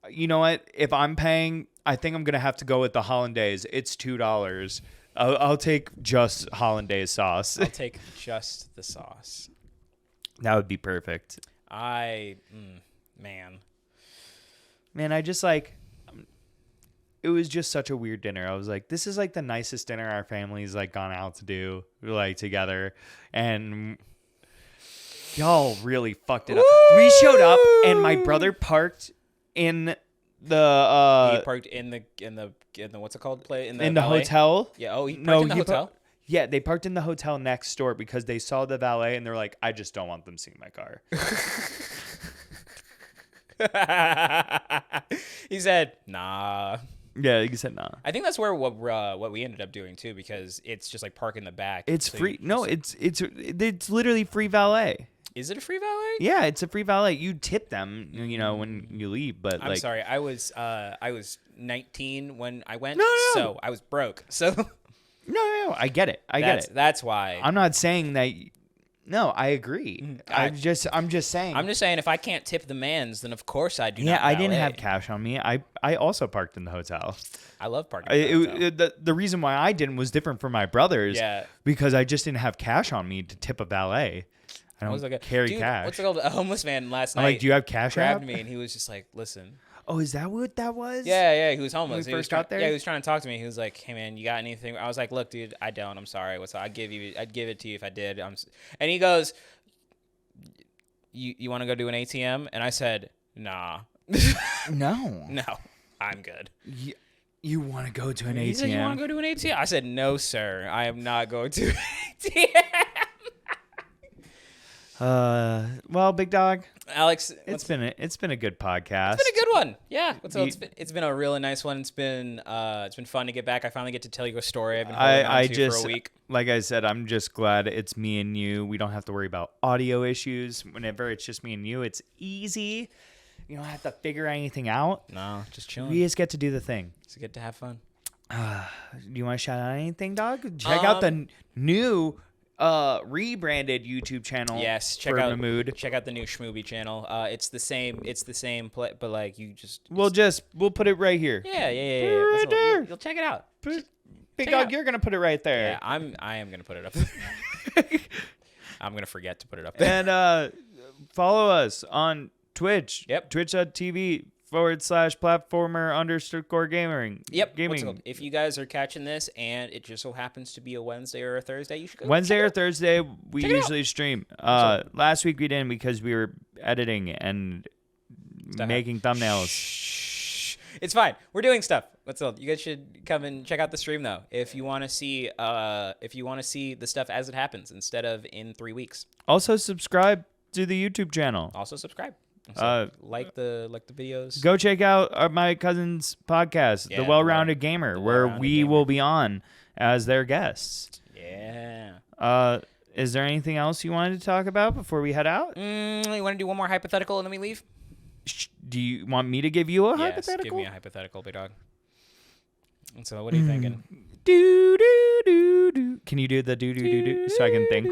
you know what? If I'm paying, I think I'm gonna have to go with the hollandaise. It's $2. I'll take just hollandaise sauce. I'll take just the sauce. That would be perfect. Man, I just like. It was just such a weird dinner. I was like, this is like the nicest dinner our family's like gone out to do, like together, and y'all really fucked it up. We showed up, and my brother parked in the he parked in the what's it called? In the valet? Hotel. Yeah. Oh, he parked in the hotel. Yeah, they parked in the hotel next door because they saw the valet and they're like, I just don't want them seeing my car. He said, nah. Yeah, he said nah. I think that's where what we ended up doing too, because it's just like park in the back. It's so free. No, it's literally free valet. Is it a free valet? Yeah, it's a free valet. You tip them, when you leave. But I'm sorry, I was 19 when I went, no. So I was broke. So no, I get it. I get it. That's why. I'm not saying that. No, I agree. I'm just saying. I'm just saying, if I can't tip the mans, then of course I do. Yeah, not I didn't have cash on me. I also parked in the hotel. I love parking. In the hotel. The reason why I didn't was different from my brothers. Yeah. Because I just didn't have cash on me to tip a valet. I don't carry cash. What's it called? A homeless man last night. I'm like, do you have cash? Grabbed me and he was just like, listen. Oh, is that what that was? Yeah. He was homeless. When we first got there? Yeah, he was trying to talk to me. He was like, hey man, you got anything? I was like, look, dude, I don't. I'm sorry. What's up? I'd give it to you if I did. And he goes, you want to go do an ATM? And I said, nah. No. No, I'm good. You want to go to an ATM? He said, you want to go to an ATM? I said, no, sir. I am not going to an ATM. Well, big dog, Alex, it's been a good podcast. It's been a good one. Yeah. It's been a really nice one. It's been fun to get back. I finally get to tell you a story I've been holding on to for a week. Like I said, I'm just glad it's me and you. We don't have to worry about audio issues. Whenever it's just me and you, it's easy. You don't have to figure anything out. No, just chilling. We just get to do the thing. Just get to have fun. Do you want to shout out anything, dog? Check out the new rebranded YouTube channel. Yes, check out Mahmuud. Check out the new Shmooby channel. It's the same play, but like we'll put it right here. Yeah. Right there. You'll check it out. Big dog, you're gonna put it right there. Yeah, I am gonna put it up there. I'm gonna forget to put it up there. And follow us on Twitch. Yep. Twitch.tv/platformer_gaming. Yep. Gaming. If you guys are catching this and it just so happens to be a Wednesday or a Thursday, you should go. Wednesday or Thursday, we usually stream. Last week we didn't because we were editing and making thumbnails. Shh. It's fine. We're doing stuff. What's up? You guys should come and check out the stream though. If you want to see the stuff as it happens instead of in 3 weeks. Also subscribe to the YouTube channel. Also subscribe. So like the videos. Go check out my cousin's podcast, The Well-Rounded Gamer, where we will be on as their guests. Yeah. Is there anything else you wanted to talk about before we head out? You want to do one more hypothetical and then we leave? Do you want me to give you a hypothetical? Give me a hypothetical, big dog. And so, what are you thinking? Do do do do. Can you do the do do do do so I can think?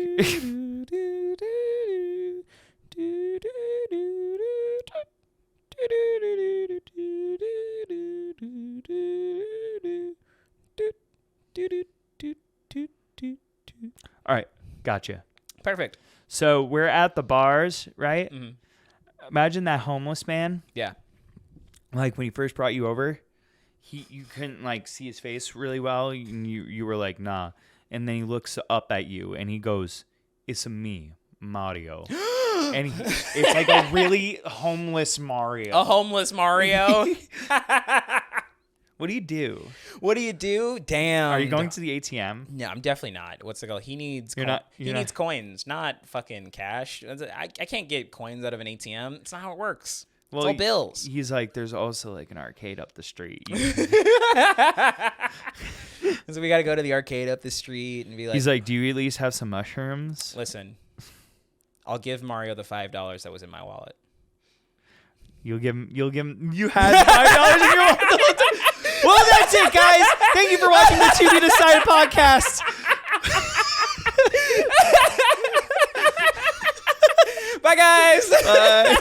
All right, gotcha. Perfect. So we're at the bars, right? Mm-hmm. Imagine that homeless man. Yeah. Like when he first brought you over, you couldn't like see his face really well. And you were like, nah. And then he looks up at you and he goes, "It's me, Mario." And it's like a really homeless Mario. A homeless Mario. What do you do? What do you do? Damn. Are you going to the ATM? No, I'm definitely not. What's the goal? He needs needs coins, not fucking cash. I can't get coins out of an ATM. It's not how it works. Well, it's all bills. He's like, there's also like an arcade up the street. So we got to go to the arcade up the street and be like. He's like, do you at least have some mushrooms? Listen, I'll give Mario the $5 that was in my wallet. You'll give him. You had $5 in your wallet. Well, that's it, guys. Thank you for watching the To Be Decided podcast. Bye, guys. Bye.